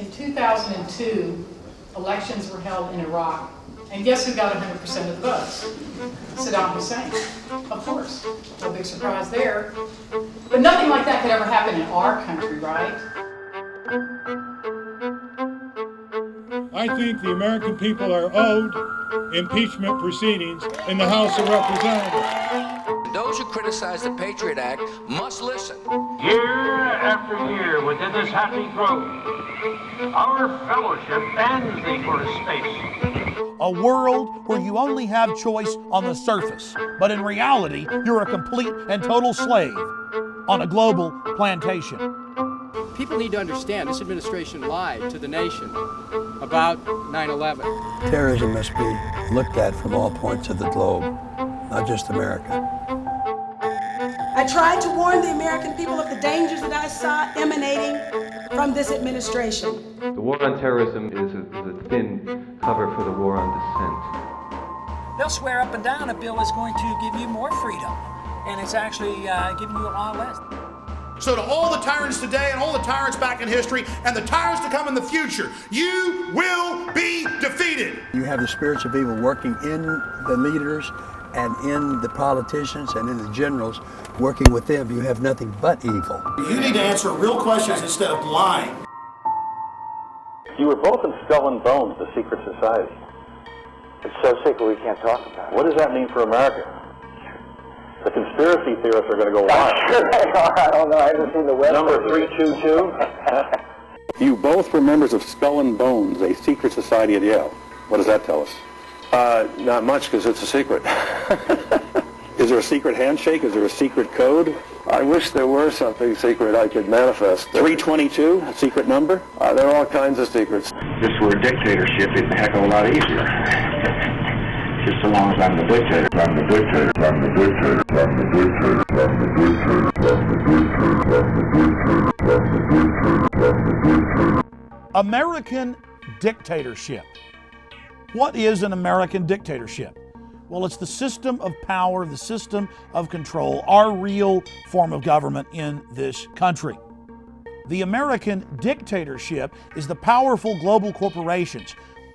In 2002, elections were held in Iraq, and guess who got 100% of the votes? Saddam Hussein, of course. No big surprise there. But nothing like that could ever happen in our country, right? I think the American people are owed impeachment proceedings in the House of Representatives. Those who criticize the Patriot Act must listen. Year after year within this happy grove, our fellowship bends thee for a space. A world where you only have choice on the surface, but in reality, you're a complete and total slave on a global plantation. People need to understand this administration lied to the nation about 9/11. Terrorism must be looked at from all points of the globe, not just America. I tried to warn the American people of the dangers that I saw emanating from this administration. The war on terrorism is a thin cover for the war on dissent. They'll swear up and down a bill is going to give you more freedom, and it's actually giving you a lot less. So to all the tyrants today and all the tyrants back in history and the tyrants to come in the future, you will be defeated. You have the spirits of evil working in the leaders and in the politicians and in the generals working with them. You have nothing but evil. You need to answer real questions instead of lying. You were both in Skull and Bones, the secret society. It's so secret we can't talk about it. What does that mean for America? The conspiracy theorists are going to go wild. I don't know. I haven't seen the web. Number 322. You both were members of Skull and Bones, a secret society at Yale. What does that tell us? Not much, because it's a secret. Is there a secret handshake? Is there a secret code? I wish there were something secret I could manifest. 322, a secret number? There are all kinds of secrets. If this were a dictatorship, it's a heck of a lot easier. Just so long as I'm the dictator, I'm the dictator, I'm the dictator, I'm the dictator, I'm the dictator, I'm the dictator, I'm the dictator, I'm the dictator, I'm the dictator. American dictatorship. What is an American dictatorship? Well, it's the system of power, the system of control, our real form of government in this country. The American dictatorship is the powerful global corporations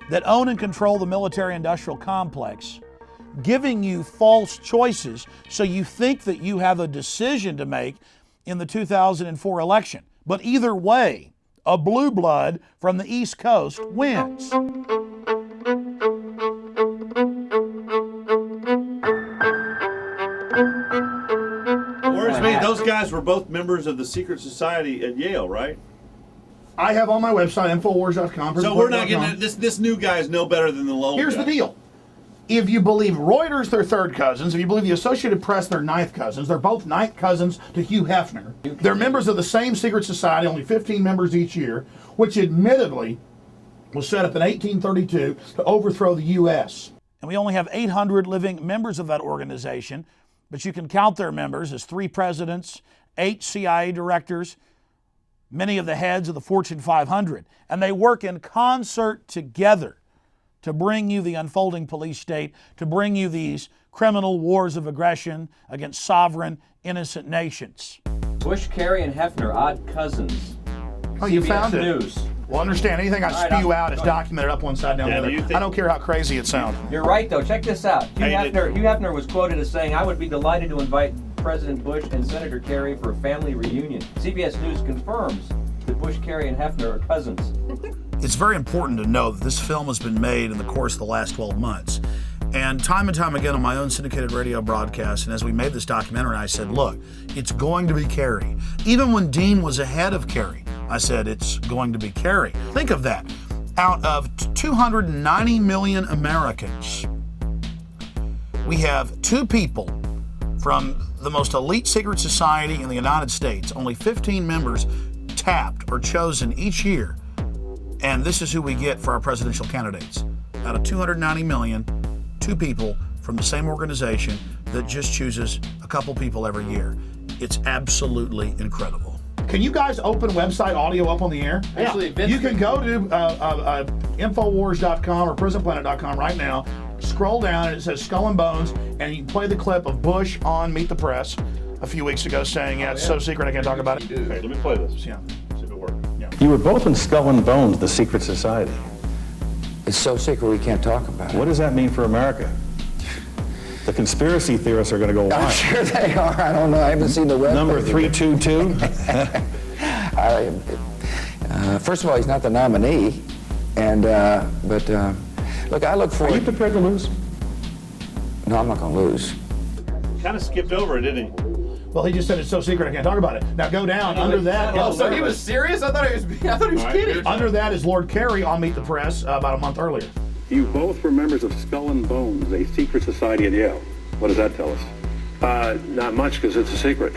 that own and control the military-industrial complex, giving you false choices so you think that you have a decision to make in the 2004 election. But either way, a blue blood from the East Coast wins. Those guys were both members of the secret society at Yale, right? I have on my website, Infowars.com. So we're not getting this new guy is no better than the lone Here's guy. the deal. If you believe Reuters, they're third cousins. If you believe the Associated Press, they're ninth cousins. They're both ninth cousins to Hugh Hefner. They're members of the same secret society, only 15 members each year, which admittedly was set up in 1832 to overthrow the U.S. And we only have 800 living members of that organization, but you can count their members as 3 presidents, 8 CIA directors, many of the heads of the Fortune 500. And they work in concert together to bring you the unfolding police state, to bring you these criminal wars of aggression against sovereign, innocent nations. Bush, Kerry, and Hefner, odd cousins. Oh, you found it. News. Well, understand, anything I spew out is documented up one side, down the other. I don't care how crazy it sounds. You're right, though. Check this out. Hugh Hefner was quoted as saying, "I would be delighted to invite President Bush and Senator Kerry for a family reunion." CBS News confirms that Bush, Kerry, and Hefner are cousins. It's very important to know that this film has been made in the course of the last 12 months. And time again on my own syndicated radio broadcast, and as we made this documentary, I said, look, it's going to be Kerry. Even when Dean was ahead of Kerry, I said, it's going to be Kerry. Think of that. Out of 290 million Americans, we have 2 people from the most elite secret society in the United States, only 15 members tapped or chosen each year. And this is who we get for our presidential candidates. Out of 290 million, 2 people from the same organization that just chooses a couple people every year. It's absolutely incredible. Can you guys open website audio up on the air? Yeah. You can go to Infowars.com or PrisonPlanet.com right now, scroll down, and it says Skull and Bones, and you can play the clip of Bush on Meet the Press a few weeks ago saying, it's so secret I can't talk about it. Hey, let me play this. Yeah. See if it works. Yeah. You were both in Skull and Bones, the secret society. It's so secret we can't talk about it. What does that mean for America? The conspiracy theorists are going to go wild. I'm sure they are. I don't know. I haven't seen the web. Number 322? First of all, he's not the nominee. And, look, I look forward... Are you prepared to lose? No, I'm not going to lose. Kind of skipped over it, didn't he? Well, he just said it's so secret I can't talk about it. Now go down under that. Oh, so he was serious? I thought he was kidding. Under that is Lord Kerry on Meet the Press about a month earlier. You both were members of Skull and Bones, a secret society at Yale. What does that tell us? Not much, because it's a secret.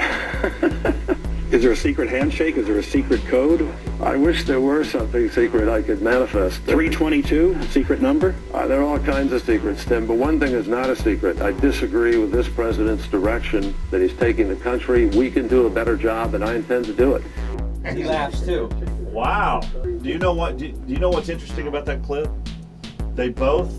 Is there a secret handshake? Is there a secret code? I wish there were something secret I could manifest. 322, secret number? There are all kinds of secrets, Tim, but one thing is not a secret. I disagree with this president's direction that he's taking the country. We can do a better job, and I intend to do it. He laughs too. Wow. Do you know what's interesting about that clip? They both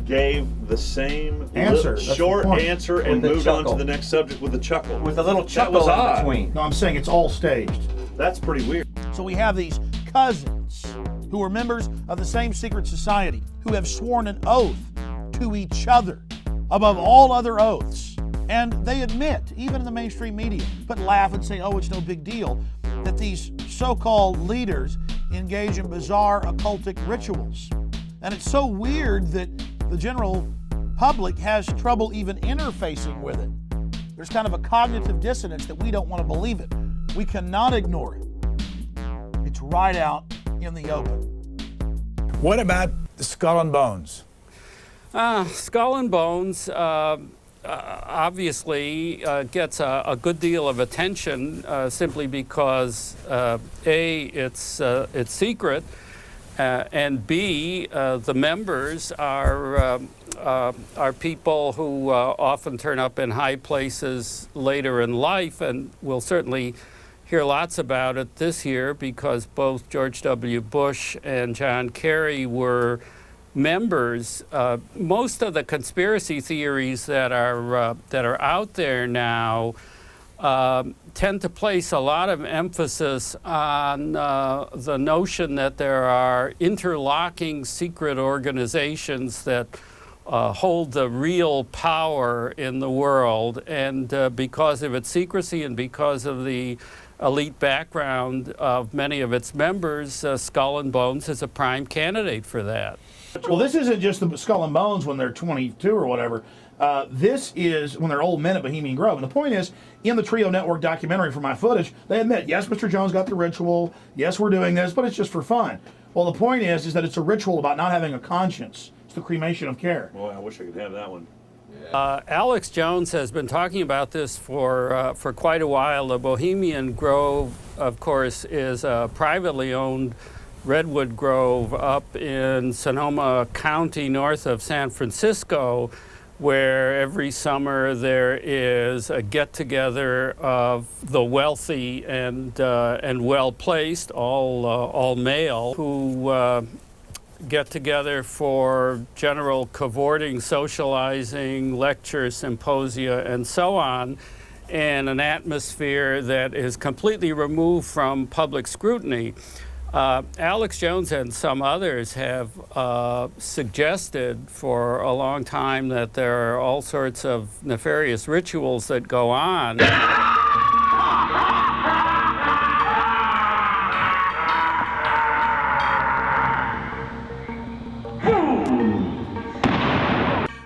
gave the same answer, short answer, and moved on to the next subject with a chuckle. With a little chuckle in between. No, I'm saying it's all staged. That's pretty weird. So we have these cousins who are members of the same secret society who have sworn an oath to each other above all other oaths. And they admit, even in the mainstream media, but laugh and say, oh, it's no big deal, that these so-called leaders engage in bizarre occultic rituals. And it's so weird that the general public has trouble even interfacing with it. There's kind of a cognitive dissonance that we don't want to believe it. We cannot ignore it. It's right out in the open. What about the Skull and Bones? Skull and Bones obviously gets a good deal of attention simply because A, it's secret, and B, the members are people who often turn up in high places later in life, and we'll certainly hear lots about it this year because both George W. Bush and John Kerry were members. Most of the conspiracy theories that are out there now tend to place a lot of emphasis on the notion that there are interlocking secret organizations that hold the real power in the world, and because of its secrecy and because of the elite background of many of its members, Skull and Bones is a prime candidate for that. Well, this isn't just the Skull and Bones when they're 22 or whatever. This is when they're old men at Bohemian Grove. And the point is, in the Trio Network documentary from my footage, they admit, yes, Mr. Jones got the ritual, yes, we're doing this, but it's just for fun. Well, the point is that it's a ritual about not having a conscience. It's the cremation of care. Boy, I wish I could have that one. Alex Jones has been talking about this for quite a while. The Bohemian Grove, of course, is a privately owned redwood grove up in Sonoma County, north of San Francisco, where every summer there is a get-together of the wealthy and well-placed, all male, who get together for general cavorting, socializing, lectures, symposia, and so on, in an atmosphere that is completely removed from public scrutiny. Alex Jones and some others have suggested for a long time that there are all sorts of nefarious rituals that go on.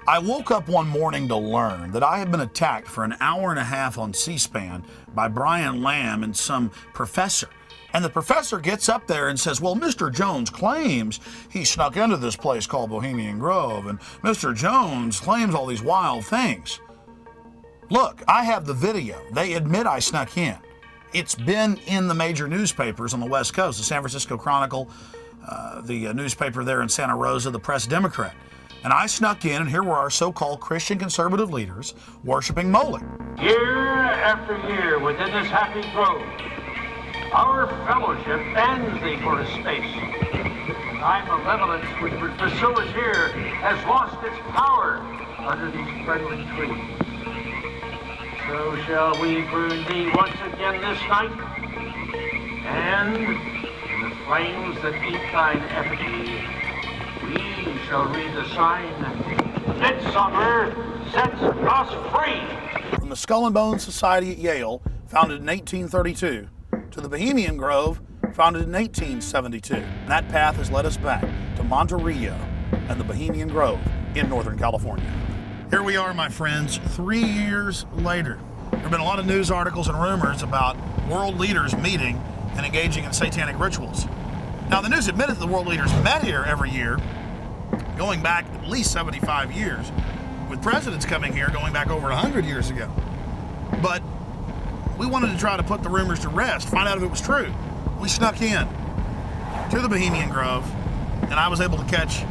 I woke up one morning to learn that I had been attacked for an hour and a half on C-SPAN by Brian Lamb and some professor. And the professor gets up there and says, well, Mr. Jones claims he snuck into this place called Bohemian Grove, and Mr. Jones claims all these wild things. Look, I have the video. They admit I snuck in. It's been in the major newspapers on the West Coast, the San Francisco Chronicle, the newspaper there in Santa Rosa, the Press Democrat. And I snuck in, and here were our so-called Christian conservative leaders worshiping Moloch. Year after year within this happy grove, our fellowship bends thee for a space. Thy malevolence which would pursue us here has lost its power under these friendly trees. So shall we burn thee once again this night, and flames that eat thine effigy, we shall read the sign. Midsummer sets us free. From the Skull and Bones Society at Yale, founded in 1832, to the Bohemian Grove, founded in 1872. And that path has led us back to Monterio and the Bohemian Grove in Northern California. Here we are, my friends, 3 years later. There have been a lot of news articles and rumors about world leaders meeting and engaging in satanic rituals. Now, the news admitted that the world leaders met here every year, going back at least 75 years, with presidents coming here going back over 100 years ago. But we wanted to try to put the rumors to rest, find out if it was true. We snuck in to the Bohemian Grove, and I was able to catch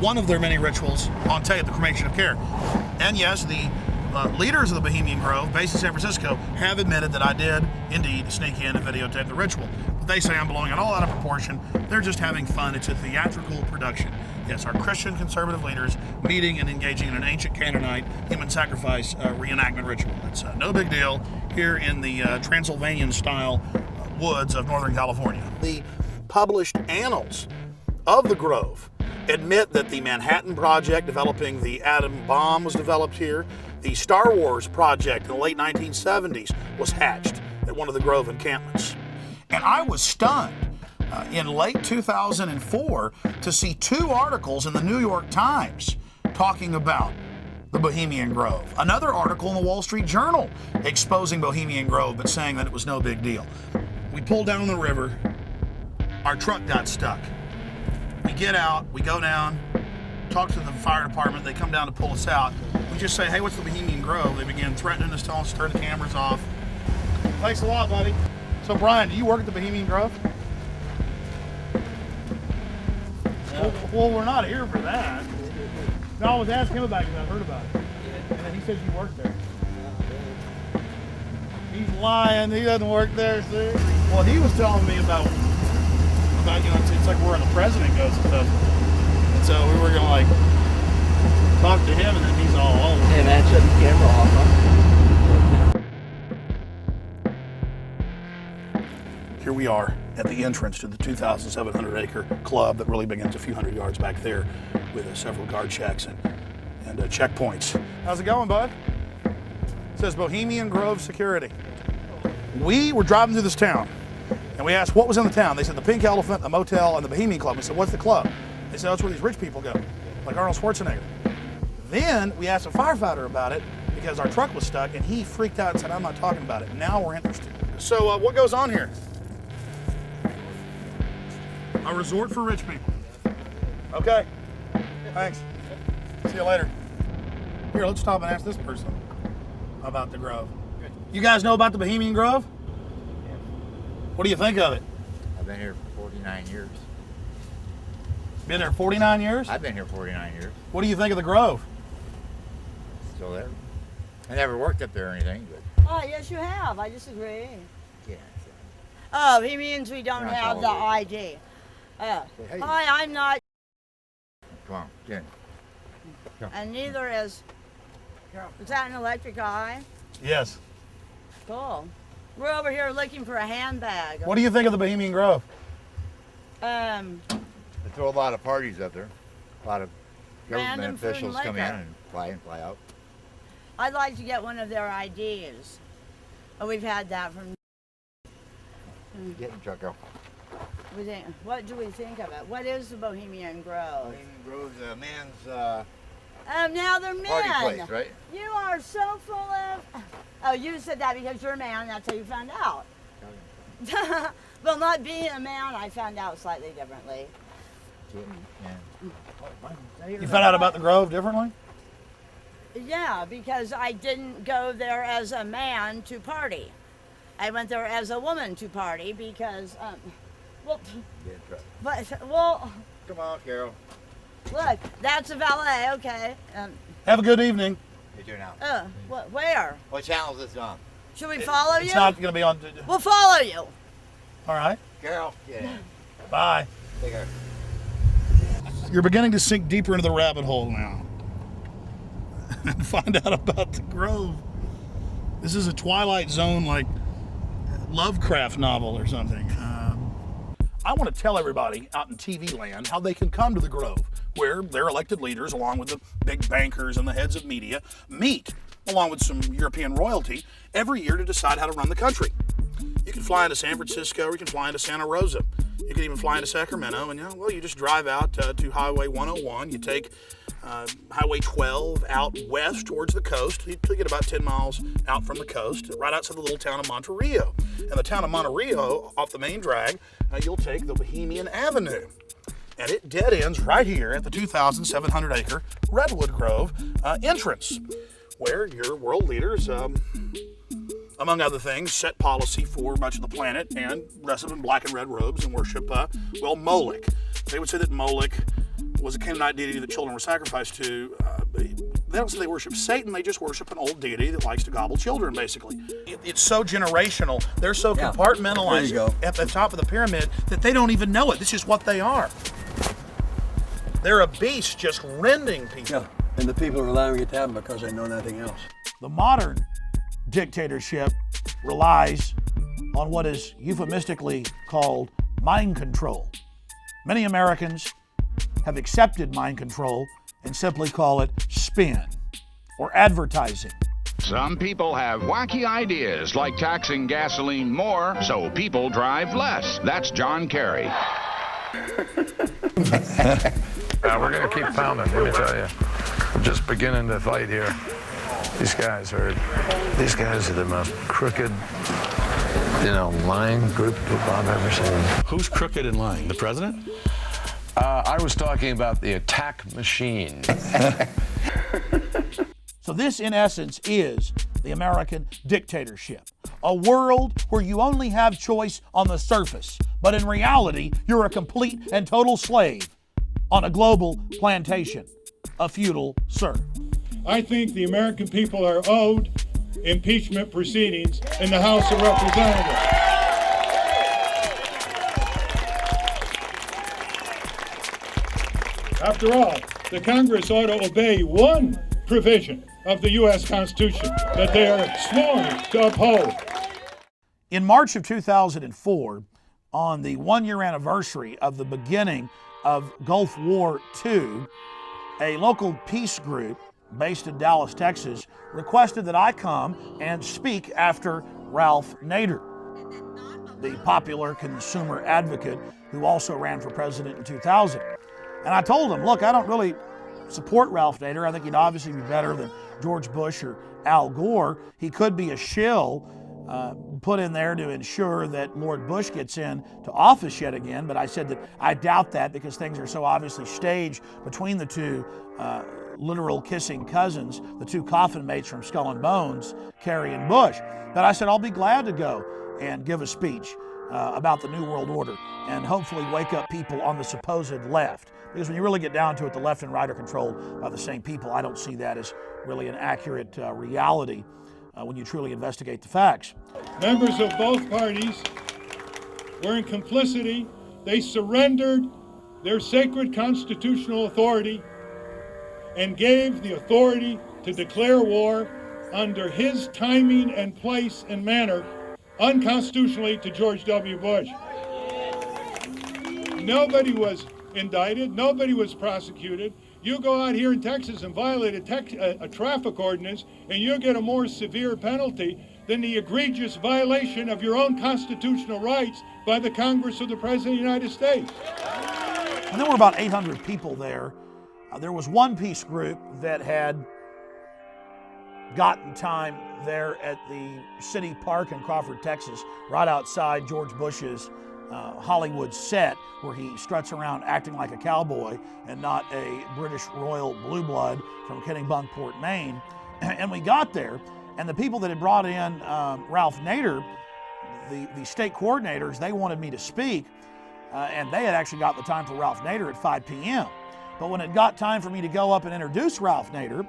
one of their many rituals on tape, the cremation of care. And yes, the leaders of the Bohemian Grove, based in San Francisco, have admitted that I did indeed sneak in and videotape the ritual. But they say I'm blowing it all out of proportion. They're just having fun. It's a theatrical production. Yes, our Christian conservative leaders meeting and engaging in an ancient Canaanite human sacrifice reenactment ritual. It's no big deal here in the Transylvanian-style woods of Northern California. The published annals of the Grove admit that the Manhattan Project developing the atom bomb was developed here. The Star Wars project in the late 1970s was hatched at one of the Grove encampments. And I was stunned in late 2004 to see 2 articles in the New York Times talking about the Bohemian Grove. Another article in the Wall Street Journal exposing Bohemian Grove but saying that it was no big deal. We pulled down the river. Our truck got stuck. We get out, we go down, talk to the fire department. They come down to pull us out. We just say, hey, what's the Bohemian Grove? They begin threatening us, telling us to turn the cameras off. Thanks a lot, buddy. So, Brian, do you work at the Bohemian Grove? No. Well, we're not here for that. No, I was asking him about it because I heard about it. And then he says you work there. He's lying. He doesn't work there, see? Well, he was telling me about you know, it's like where the president goes and stuff. And so we were gonna like talk to him, and then he's all over. Hey man, shut the camera off, huh? Here we are at the entrance to the 2,700-acre club that really begins a few hundred yards back there with several guard checks and checkpoints. How's it going, bud? It says Bohemian Grove Security. We were driving through this town, and we asked what was in the town. They said the Pink Elephant, a motel, and the Bohemian Club. We said, what's the club? They said, that's where these rich people go, like Arnold Schwarzenegger. Then we asked a firefighter about it because our truck was stuck, and he freaked out and said, I'm not talking about it. Now we're interested. So what goes on here? A resort for rich people. Okay, thanks. See you later. Here, let's stop and ask this person about the Grove. You guys know about the Bohemian Grove? Yeah. What do you think of it? I've been here for 49 years. Been there 49 years? I've been here 49 years. What do you think of the Grove? Still there. I never worked up there or anything, but... Oh, yes you have. I disagree. Yeah. Oh, he means we don't Not have the ID. Hey. Hi, I'm not. Come on, get in. Come. And neither is that an electric eye? Yes. Cool. We're over here looking for a handbag. What do you think of the Bohemian Grove? They throw a lot of parties up there. A lot of government Random food and officials come in liquor. and fly out. I'd like to get one of their IDs. Oh, we've had that from. Get in the truck, go. What do we think of it? What is the Bohemian Grove? Bohemian Grove's a man's now they're men. party place, right? You are so full of. Oh, you said that because you're a man, and that's how you found out. Well, not being a man, I found out slightly differently. You found out about the Grove differently? Yeah, because I didn't go there as a man to party. I went there as a woman to party because, well, Come on, Carol. Look, that's a valet, okay. Have a good evening. You do now. Where? What channel is this on? Should we follow you? It's not going to be on. We'll follow you. All right. Carol, yeah. Bye. Take care. You're beginning to sink deeper into the rabbit hole now and find out about the Grove. This is a Twilight Zone, like Lovecraft novel or something. I want to tell everybody out in TV land how they can come to the Grove, where their elected leaders, along with the big bankers and the heads of media, meet, along with some European royalty, every year to decide how to run the country. You can fly into San Francisco, or you can fly into Santa Rosa. You can even fly into Sacramento, and you just drive out to Highway 101. You take Highway 12 out west towards the coast. You get about 10 miles out from the coast, right outside the little town of Monterey. And the town of Monterey, off the main drag, you'll take the Bohemian Avenue. And it dead ends right here at the 2,700-acre Redwood Grove entrance, where your world leaders, among other things, set policy for much of the planet and dress up in black and red robes and worship, Moloch. They would say that Moloch was a Canaanite deity that children were sacrificed to. They don't say they worship Satan, they just worship an old deity that likes to gobble children, basically. It's so generational, they're so compartmentalized at the top of the pyramid that they don't even know it. This is what they are. They're a beast just rending people. Yeah, and the people are allowing it to happen because they know nothing else. The modern dictatorship relies on what is euphemistically called mind control. Many Americans have accepted mind control and simply call it spin or advertising. Some people have wacky ideas like taxing gasoline more so people drive less. That's John Kerry. We're going to keep pounding, let me tell you. I'm just beginning to fight here. These guys are the most crooked, lying group of people I've ever seen. Who's crooked and lying? The president? I was talking about the attack machine. So this, in essence, is the American dictatorship. A world where you only have choice on the surface, but in reality, you're a complete and total slave on a global plantation, a feudal serf. I think the American people are owed impeachment proceedings in the House of Representatives. After all, the Congress ought to obey one provision of the U.S. Constitution that they are sworn to uphold. In March of 2004, on the one-year anniversary of the beginning of Gulf War II, a local peace group based in Dallas, Texas, requested that I come and speak after Ralph Nader, the popular consumer advocate who also ran for president in 2000. And I told him, look, I don't really support Ralph Nader. I think he'd obviously be better than George Bush or Al Gore. He could be a shill put in there to ensure that Lord Bush gets into office yet again. But I said that I doubt that because things are so obviously staged between the two literal kissing cousins, the two coffin mates from Skull and Bones, Kerry and Bush. But I said I'll be glad to go and give a speech about the New World Order and hopefully wake up people on the supposed left. Because when you really get down to it, the left and right are controlled by the same people. I don't see that as really an accurate reality when you truly investigate the facts. Members of both parties were in complicity. They surrendered their sacred constitutional authority and gave the authority to declare war under his timing and place and manner unconstitutionally to George W. Bush. Nobody was indicted, nobody was prosecuted. You go out here in Texas and violate a traffic ordinance and you'll get a more severe penalty than the egregious violation of your own constitutional rights by the Congress of the President of the United States. And there were about 800 people there. There was one peace group that had gotten time there at the city park in Crawford, Texas, right outside George Bush's Hollywood set, where he struts around acting like a cowboy and not a British royal blue blood from Kennebunkport, Maine. And we got there, and the people that had brought in Ralph Nader, the state coordinators, they wanted me to speak, and they had actually got the time for Ralph Nader at 5 p.m. But when it got time for me to go up and introduce Ralph Nader,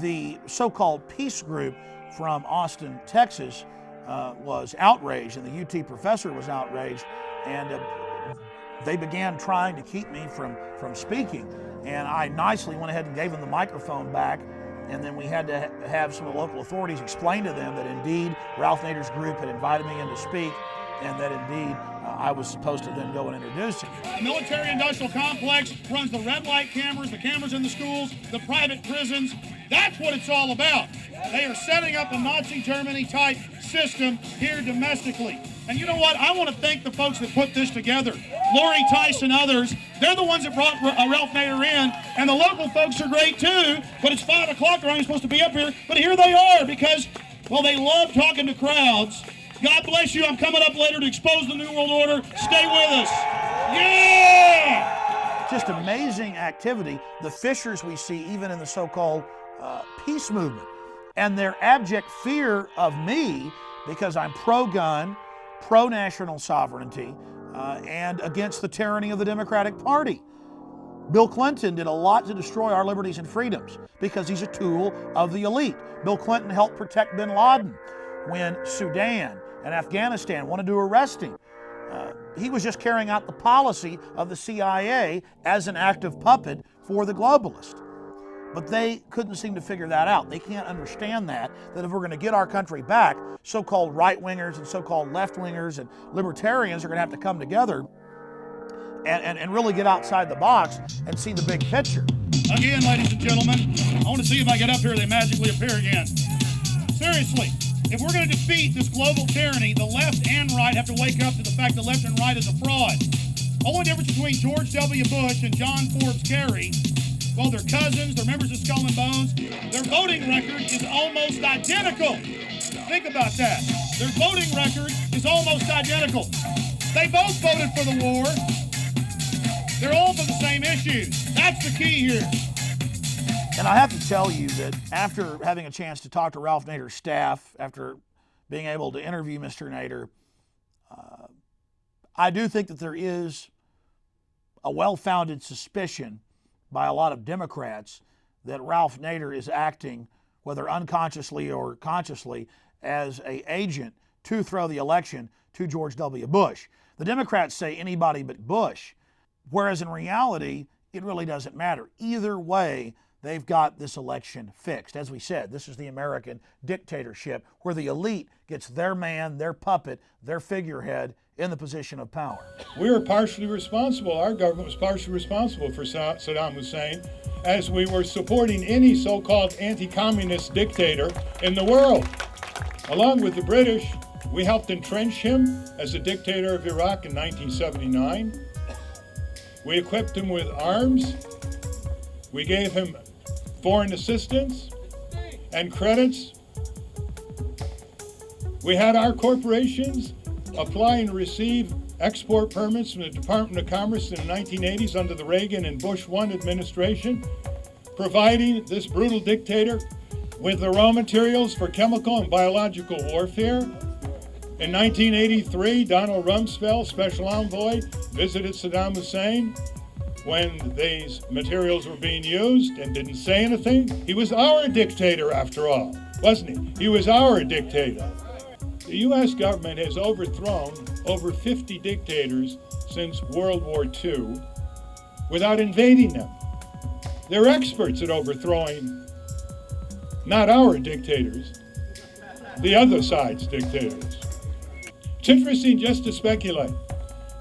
the so-called peace group from Austin, Texas, was outraged, and the UT professor was outraged, and they began trying to keep me from speaking. And I nicely went ahead and gave them the microphone back, and then we had to have some of the local authorities explain to them that indeed Ralph Nader's group had invited me in to speak, and that indeed I was supposed to then go and introduce him. The military-industrial complex runs the red light cameras, the cameras in the schools, the private prisons. That's what it's all about. They are setting up a Nazi Germany type system here domestically. And you know what? I want to thank the folks that put this together. Lori Tice and others. They're the ones that brought Ralph Nader in. And the local folks are great too. But it's 5 o'clock. They're only supposed to be up here. But here they are because, well, they love talking to crowds. God bless you. I'm coming up later to expose the New World Order. Stay with us. Yeah! Just amazing activity. The fissures we see even in the so-called peace movement. And their abject fear of me because I'm pro-gun, pro-national sovereignty, and against the tyranny of the Democratic Party. Bill Clinton did a lot to destroy our liberties and freedoms because he's a tool of the elite. Bill Clinton helped protect bin Laden when Sudan and Afghanistan wanted to arrest him. He was just carrying out the policy of the CIA as an active puppet for the globalists. But they couldn't seem to figure that out. They can't understand that if we're going to get our country back, so-called right-wingers and so-called left-wingers and libertarians are going to have to come together and really get outside the box and see the big picture. Again, ladies and gentlemen, I want to see if I get up here, they magically appear again. Seriously, if we're going to defeat this global tyranny, the left and right have to wake up to the fact that left and right is a fraud. Only difference between George W. Bush and John Forbes Kerry, well, they're cousins, they're members of Skull and Bones. Their voting record is almost identical. Think about that. Their voting record is almost identical. They both voted for the war. They're all for the same issues. That's the key here. And I have to tell you that after having a chance to talk to Ralph Nader's staff, after being able to interview Mr. Nader, I do think that there is a well-founded suspicion by a lot of Democrats that Ralph Nader is acting, whether unconsciously or consciously, as an agent to throw the election to George W. Bush. The Democrats say anybody but Bush, whereas in reality, it really doesn't matter. Either way, they've got this election fixed. As we said, this is the American dictatorship where the elite gets their man, their puppet, their figurehead in the position of power. We were partially responsible, our government was partially responsible for Saddam Hussein, as we were supporting any so-called anti-communist dictator in the world. Along with the British, we helped entrench him as a dictator of Iraq in 1979. We equipped him with arms. We gave him foreign assistance and credits. We had our corporations apply and receive export permits from the Department of Commerce in the 1980s under the Reagan and Bush I administration, providing this brutal dictator with the raw materials for chemical and biological warfare. In 1983, Donald Rumsfeld, special envoy, visited Saddam Hussein when these materials were being used and didn't say anything. He was our dictator after all, wasn't he? He was our dictator. The U.S. government has overthrown over 50 dictators since World War II without invading them. They're experts at overthrowing not our dictators, the other side's dictators. It's interesting just to speculate.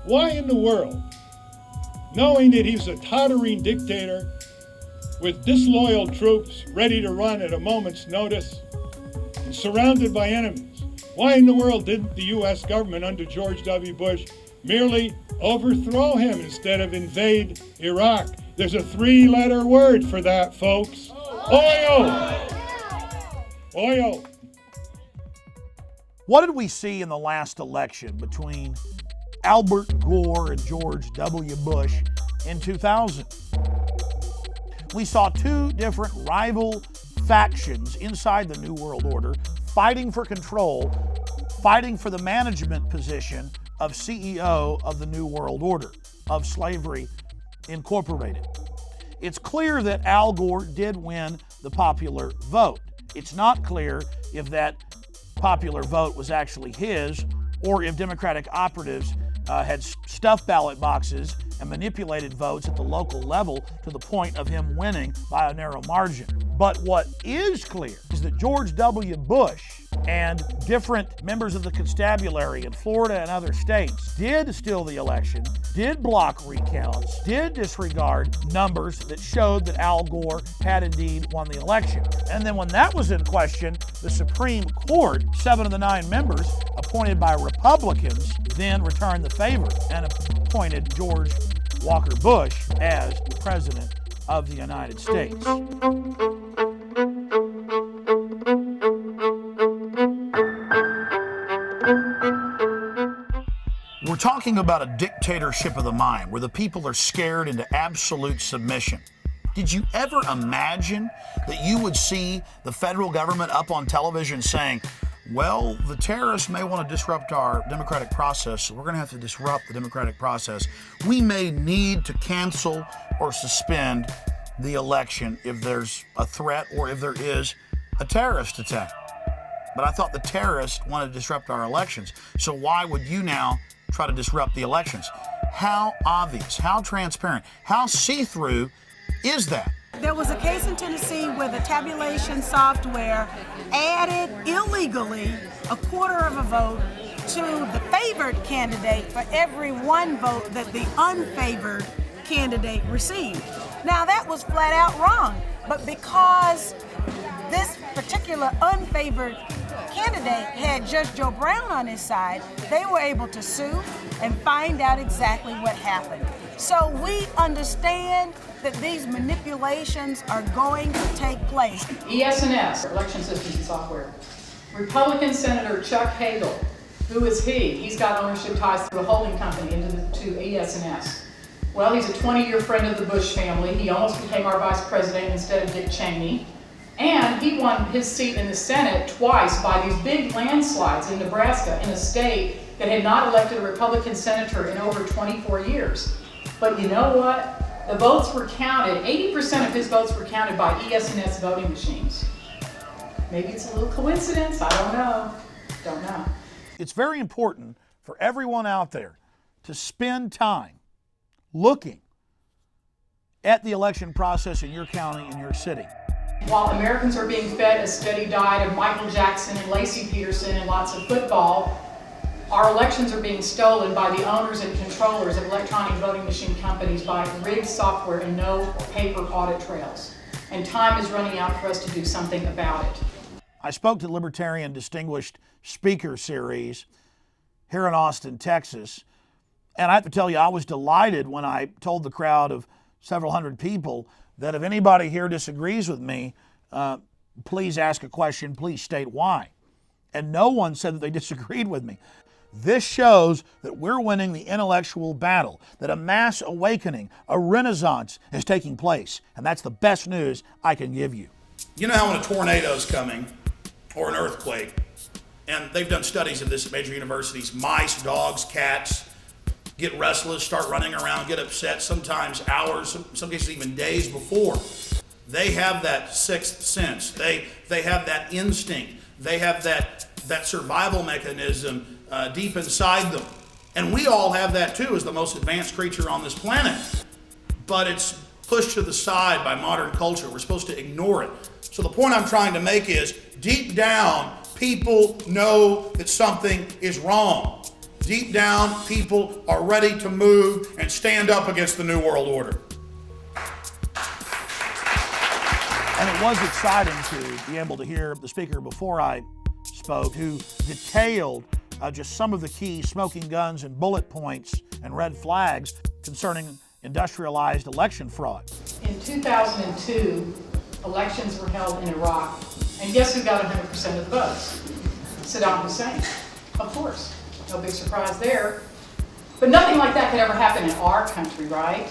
Why in the world, knowing that he's a tottering dictator with disloyal troops ready to run at a moment's notice and surrounded by enemies, why in the world didn't the U.S. government under George W. Bush merely overthrow him instead of invade Iraq? There's a 3-letter word for that, folks. Oil! Oil. What did we see in the last election between Albert Gore and George W. Bush in 2000? We saw two different rival factions inside the New World Order fighting for control, fighting for the management position of CEO of the New World Order, of Slavery Incorporated. It's clear that Al Gore did win the popular vote. It's not clear if that popular vote was actually his or if Democratic operatives had stuffed ballot boxes and manipulated votes at the local level to the point of him winning by a narrow margin. But what is clear is that George W. Bush and different members of the constabulary in Florida and other states did steal the election, did block recounts, did disregard numbers that showed that Al Gore had indeed won the election. And then when that was in question, the Supreme Court, 7 of the 9 members appointed by Republicans, then returned the favor and appointed George Walker Bush as the President of the United States. We're talking about a dictatorship of the mind where the people are scared into absolute submission. Did you ever imagine that you would see the federal government up on television saying, well, the terrorists may want to disrupt our democratic process, so we're going to have to disrupt the democratic process. We may need to cancel or suspend the election if there's a threat or if there is a terrorist attack. But I thought the terrorists wanted to disrupt our elections, so why would you now try to disrupt the elections? How obvious, how transparent, how see-through is that? There was a case in Tennessee where the tabulation software added illegally a quarter of a vote to the favored candidate for every one vote that the unfavored candidate received. Now that was flat out wrong, but because this particular unfavored candidate had Judge Joe Brown on his side, they were able to sue and find out exactly what happened. So we understand that these manipulations are going to take place. ES&S, Election Systems and Software. Republican Senator Chuck Hagel, who is he? He's got ownership ties through a holding company to ES&S. Well, he's a 20-year friend of the Bush family. He almost became our vice president instead of Dick Cheney. And he won his seat in the Senate twice by these big landslides in Nebraska, in a state that had not elected a Republican senator in over 24 years. But you know what? The votes were counted, 80% of his votes were counted by ES&S voting machines. Maybe it's a little coincidence, I don't know. It's very important for everyone out there to spend time looking at the election process in your county, in your city. While Americans are being fed a steady diet of Michael Jackson and Lacey Peterson and lots of football, our elections are being stolen by the owners and controllers of electronic voting machine companies by rigged software and no paper audit trails. And time is running out for us to do something about it. I spoke to the Libertarian Distinguished Speaker Series here in Austin, Texas, and I have to tell you, I was delighted when I told the crowd of several hundred people that if anybody here disagrees with me, please ask a question, please state why. And no one said that they disagreed with me. This shows that we're winning the intellectual battle, that a mass awakening, a renaissance is taking place. And that's the best news I can give you. You know how when a tornado's coming, or an earthquake, and they've done studies of this at major universities, mice, dogs, cats get restless, start running around, get upset, sometimes hours, some cases even days before. They have that sixth sense. They have that instinct. They have that survival mechanism deep inside them. And we all have that too as the most advanced creature on this planet. But it's pushed to the side by modern culture. We're supposed to ignore it. So the point I'm trying to make is, deep down, people know that something is wrong. Deep down, people are ready to move and stand up against the New World Order. And it was exciting to be able to hear the speaker before I spoke, who detailed just some of the key smoking guns and bullet points and red flags concerning industrialized election fraud. In 2002, elections were held in Iraq, and guess who got 100% of the votes? Saddam Hussein, of course. No big surprise there. But nothing like that could ever happen in our country, right?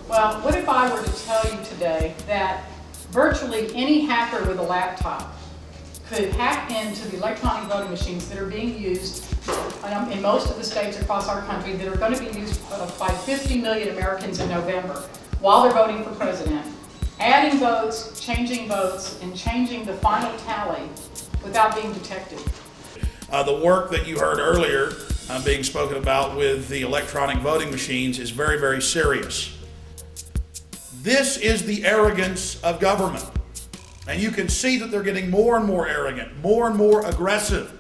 Well, what if I were to tell you today that virtually any hacker with a laptop could hack into the electronic voting machines that are being used in most of the states across our country, that are going to be used by 50 million Americans in November while they're voting for president, adding votes, and changing the final tally without being detected. The work that you heard earlier being spoken about with the electronic voting machines is very, very serious. This is the arrogance of government. And you can see that they're getting more and more arrogant, more and more aggressive.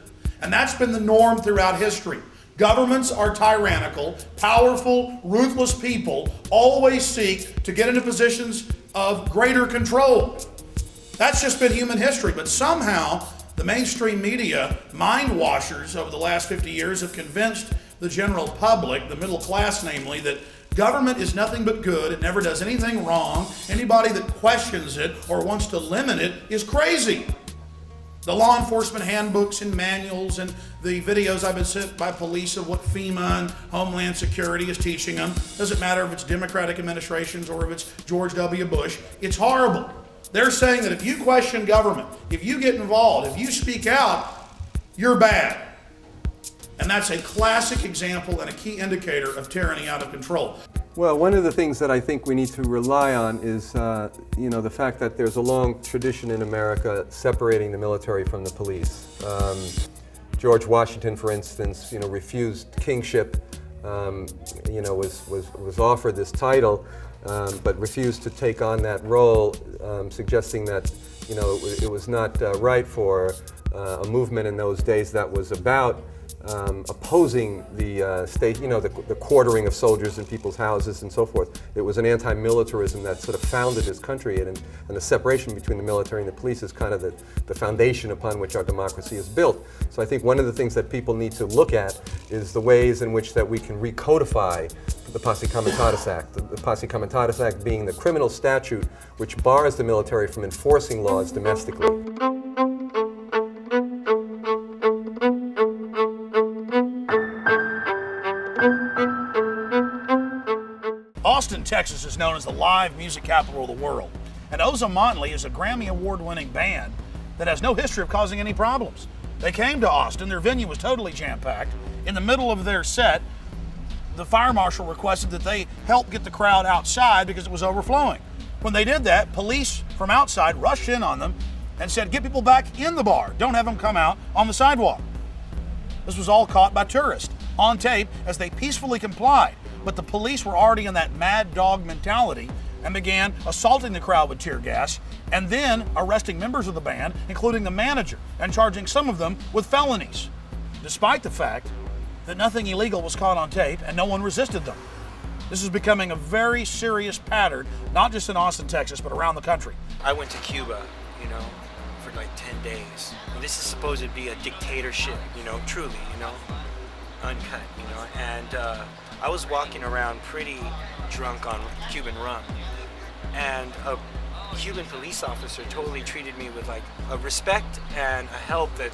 And that's been the norm throughout history. Governments are tyrannical, powerful, ruthless people always seek to get into positions of greater control. That's just been human history. But somehow, the mainstream media, mind washers over the last 50 years, have convinced the general public, the middle class namely, that government is nothing but good. It never does anything wrong. Anybody that questions it or wants to limit it is crazy. The law enforcement handbooks and manuals and the videos I've been sent by police of what FEMA and Homeland Security is teaching them, doesn't matter if it's Democratic administrations or if it's George W. Bush, it's horrible. They're saying that if you question government, if you get involved, if you speak out, you're bad. And that's a classic example and a key indicator of tyranny out of control. Well, one of the things that I think we need to rely on is, the fact that there's a long tradition in America separating the military from the police. George Washington, for instance, refused kingship, was offered this title, but refused to take on that role, suggesting that, it was not right for a movement in those days that was about opposing the state, the quartering of soldiers in people's houses and so forth. It was an anti-militarism that sort of founded this country, and the separation between the military and the police is kind of the foundation upon which our democracy is built. So I think one of the things that people need to look at is the ways in which that we can recodify the Posse Comitatus Act. The Posse Comitatus Act being the criminal statute which bars the military from enforcing laws domestically. Austin, Texas is known as the live music capital of the world. And Ozomatli is a Grammy Award-winning band that has no history of causing any problems. They came to Austin, their venue was totally jam-packed. In the middle of their set, the fire marshal requested that they help get the crowd outside because it was overflowing. When they did that, police from outside rushed in on them and said, "Get people back in the bar. Don't have them come out on the sidewalk." This was all caught by tourists on tape as they peacefully complied. But the police were already in that mad dog mentality and began assaulting the crowd with tear gas and then arresting members of the band, including the manager, and charging some of them with felonies, despite the fact that nothing illegal was caught on tape and no one resisted them. This is becoming a very serious pattern, not just in Austin, Texas, but around the country. I went to Cuba, for like 10 days. And this is supposed to be a dictatorship, truly, uncut, and I was walking around pretty drunk on Cuban rum, and a Cuban police officer totally treated me with like a respect and a help that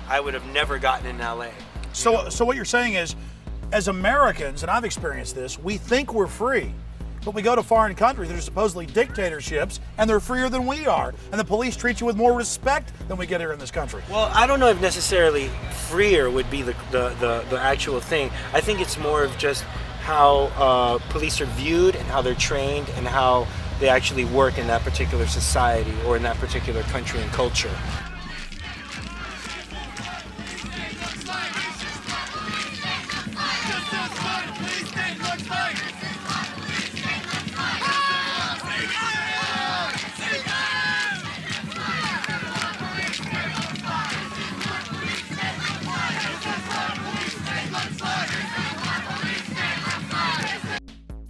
I would have never gotten in LA. So what you're saying is, as Americans, and I've experienced this, we think we're free, but we go to foreign countries that are supposedly dictatorships, and they're freer than we are, and the police treat you with more respect than we get here in this country. Well, I don't know if necessarily freer would be the actual thing. I think it's more of just how police are viewed and how they're trained and how they actually work in that particular society or in that particular country and culture.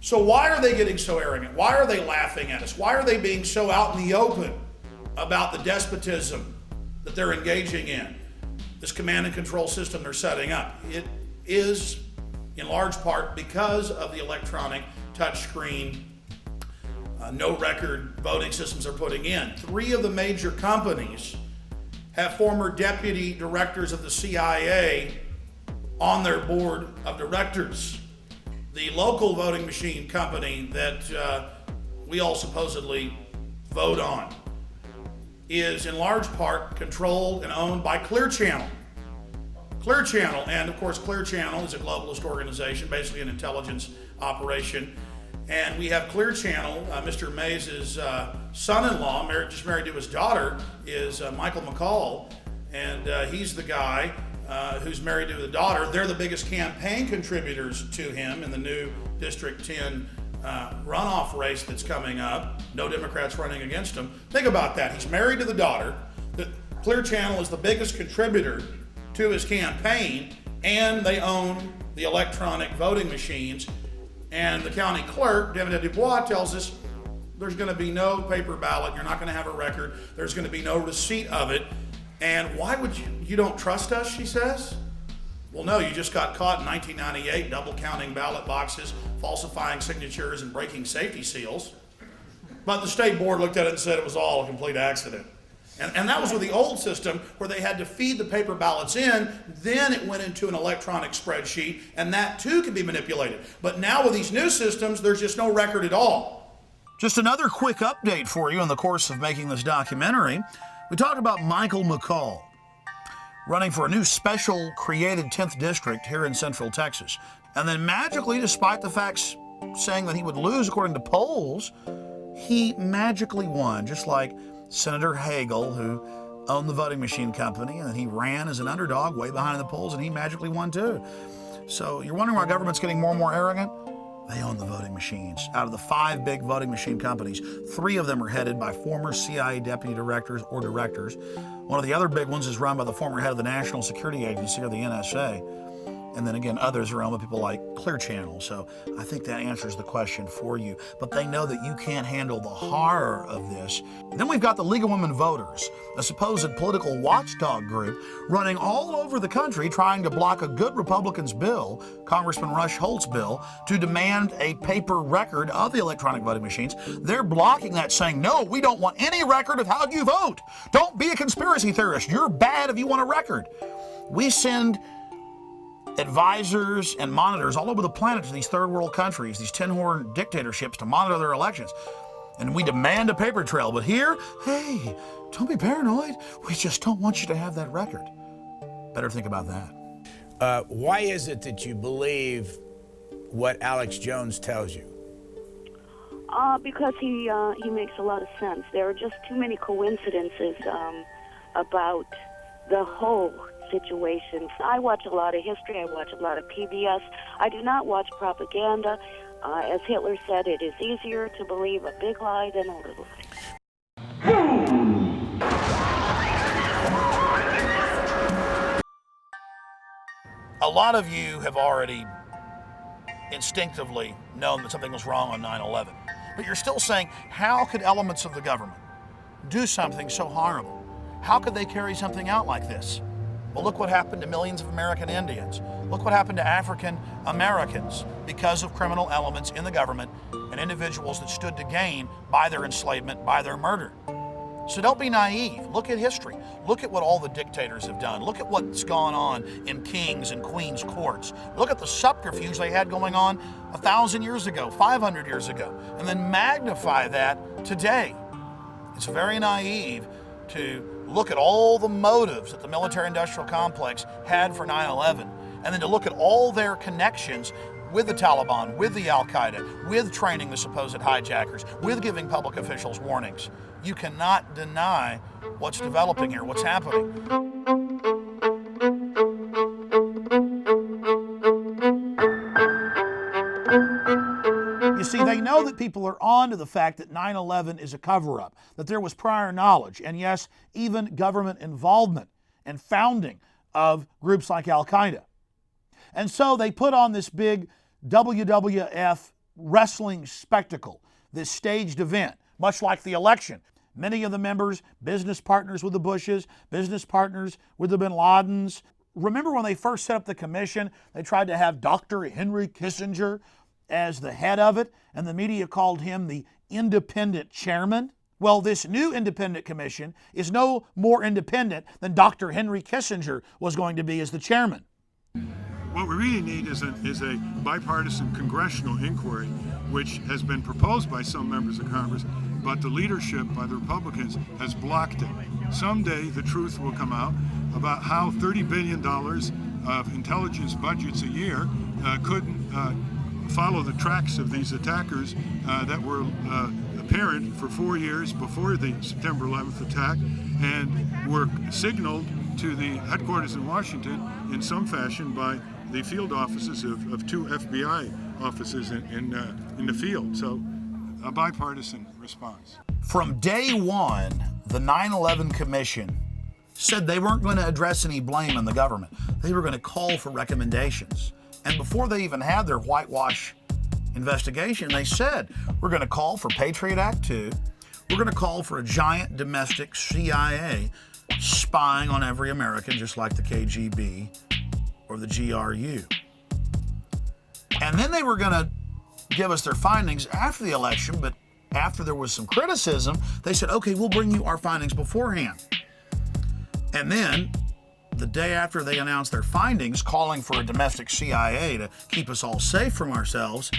So why are they getting so arrogant? Why are they laughing at us? Why are they being so out in the open about the despotism that they're engaging in? This command and control system they're setting up. It is in large part because of the electronic touchscreen, no record voting systems they're putting in. 3 of the major companies have former deputy directors of the CIA on their board of directors. The local voting machine company that we all supposedly vote on is in large part controlled and owned by Clear Channel. Clear Channel, and of course Clear Channel is a globalist organization, basically an intelligence operation. And we have Clear Channel, Mr. Mays' son-in-law, just married to his daughter, is Michael McCall, and he's the guy who's married to the daughter. They're the biggest campaign contributors to him in the new District 10 runoff race that's coming up. No Democrats running against him. Think about that. He's married to the daughter. The Clear Channel is the biggest contributor to his campaign, and they own the electronic voting machines. And the county clerk, David Dubois, tells us there's going to be no paper ballot. You're not going to have a record. There's going to be no receipt of it. And why would you don't trust us, she says? Well, no, you just got caught in 1998 double counting ballot boxes, falsifying signatures, and breaking safety seals. But the state board looked at it and said it was all a complete accident. And that was with the old system where they had to feed the paper ballots in, then it went into an electronic spreadsheet, and that too can be manipulated. But now with these new systems, there's just no record at all. Just another quick update for you in the course of making this documentary. We talked about Michael McCall running for a new special created 10th district here in Central Texas. And then magically, despite the facts saying that he would lose according to polls, he magically won, just like Senator Hagel, who owned the voting machine company, and he ran as an underdog way behind the polls, and he magically won too. So you're wondering why government's getting more and more arrogant? They own the voting machines. Out of the 5 big voting machine companies, 3 of them are headed by former CIA deputy directors or directors. One of the other big ones is run by the former head of the National Security Agency, or the NSA. And then again, others are owned by people like Clear Channel. So I think that answers the question for you. But they know that you can't handle the horror of this. And then we've got the League of Women Voters, a supposed political watchdog group running all over the country trying to block a good Republican's bill, Congressman Rush Holt's bill, to demand a paper record of the electronic voting machines. They're blocking that, saying, no, we don't want any record of how you vote. Don't be a conspiracy theorist. You're bad if you want a record. We send advisors and monitors all over the planet to these third world countries, these tin-horn dictatorships, to monitor their elections. And we demand a paper trail. But here, hey, don't be paranoid. We just don't want you to have that record. Better think about that. Why is it that you believe what Alex Jones tells you? Because he makes a lot of sense. There are just too many coincidences about the whole situation. I watch a lot of history. I watch a lot of PBS. I do not watch propaganda. As Hitler said, it is easier to believe a big lie than a little lie. A lot of you have already instinctively known that something was wrong on 9/11. But you're still saying, how could elements of the government do something so horrible? How could they carry something out like this? Well, look what happened to millions of American Indians. Look what happened to African Americans because of criminal elements in the government and individuals that stood to gain by their enslavement, by their murder. So don't be naive. Look at history. Look at what all the dictators have done. Look at what's gone on in kings and queens' courts. Look at the subterfuge they had going on 1,000 years ago, 500 years ago, and then magnify that today. It's very naive to look at all the motives that the military-industrial complex had for 9/11, and then to look at all their connections with the Taliban, with the Al-Qaeda, with training the supposed hijackers, with giving public officials warnings. You cannot deny what's developing here, what's happening. You see, they know that people are on to the fact that 9/11 is a cover-up, that there was prior knowledge, and yes, even government involvement and founding of groups like Al-Qaeda. And so they put on this big WWF wrestling spectacle, this staged event, much like the election. Many of the members, business partners with the Bushes, business partners with the Bin Ladens. Remember when they first set up the commission, they tried to have Dr. Henry Kissinger as the head of it, and the media called him the independent chairman? Well, this new independent commission is no more independent than Dr. Henry Kissinger was going to be as the chairman. What we really need is a bipartisan congressional inquiry, which has been proposed by some members of Congress, but the leadership by the Republicans has blocked it. Someday the truth will come out about how $30 billion of intelligence budgets a year couldn't follow the tracks of these attackers that were apparent for 4 years before the September 11th attack and were signaled to the headquarters in Washington in some fashion by the field offices of 2 FBI offices in the field. So a bipartisan response. From day one, the 9/11 Commission said they weren't going to address any blame in the government. They were going to call for recommendations. And before they even had their whitewash investigation, they said, we're going to call for Patriot Act 2. We're going to call for a giant domestic CIA spying on every American, just like the KGB or the GRU. And then they were going to give us their findings after the election, but after there was some criticism, they said, okay, we'll bring you our findings beforehand. And then, the day after they announced their findings, calling for a domestic CIA to keep us all safe from ourselves,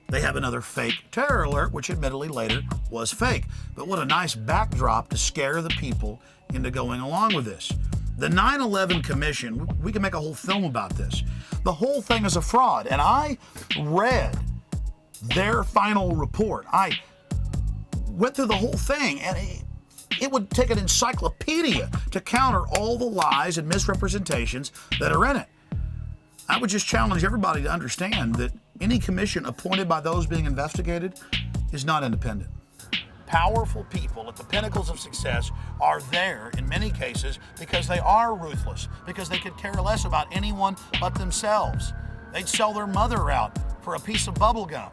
they have another fake terror alert, which admittedly later was fake. But what a nice backdrop to scare the people into going along with this. The 9/11 Commission, we can make a whole film about this. The whole thing is a fraud, and I read their final report. I went through the whole thing, and it would take an encyclopedia to counter all the lies and misrepresentations that are in it. I would just challenge everybody to understand that any commission appointed by those being investigated is not independent. Powerful people at the pinnacles of success are there in many cases because they are ruthless, because they could care less about anyone but themselves. They'd sell their mother out for a piece of bubble gum.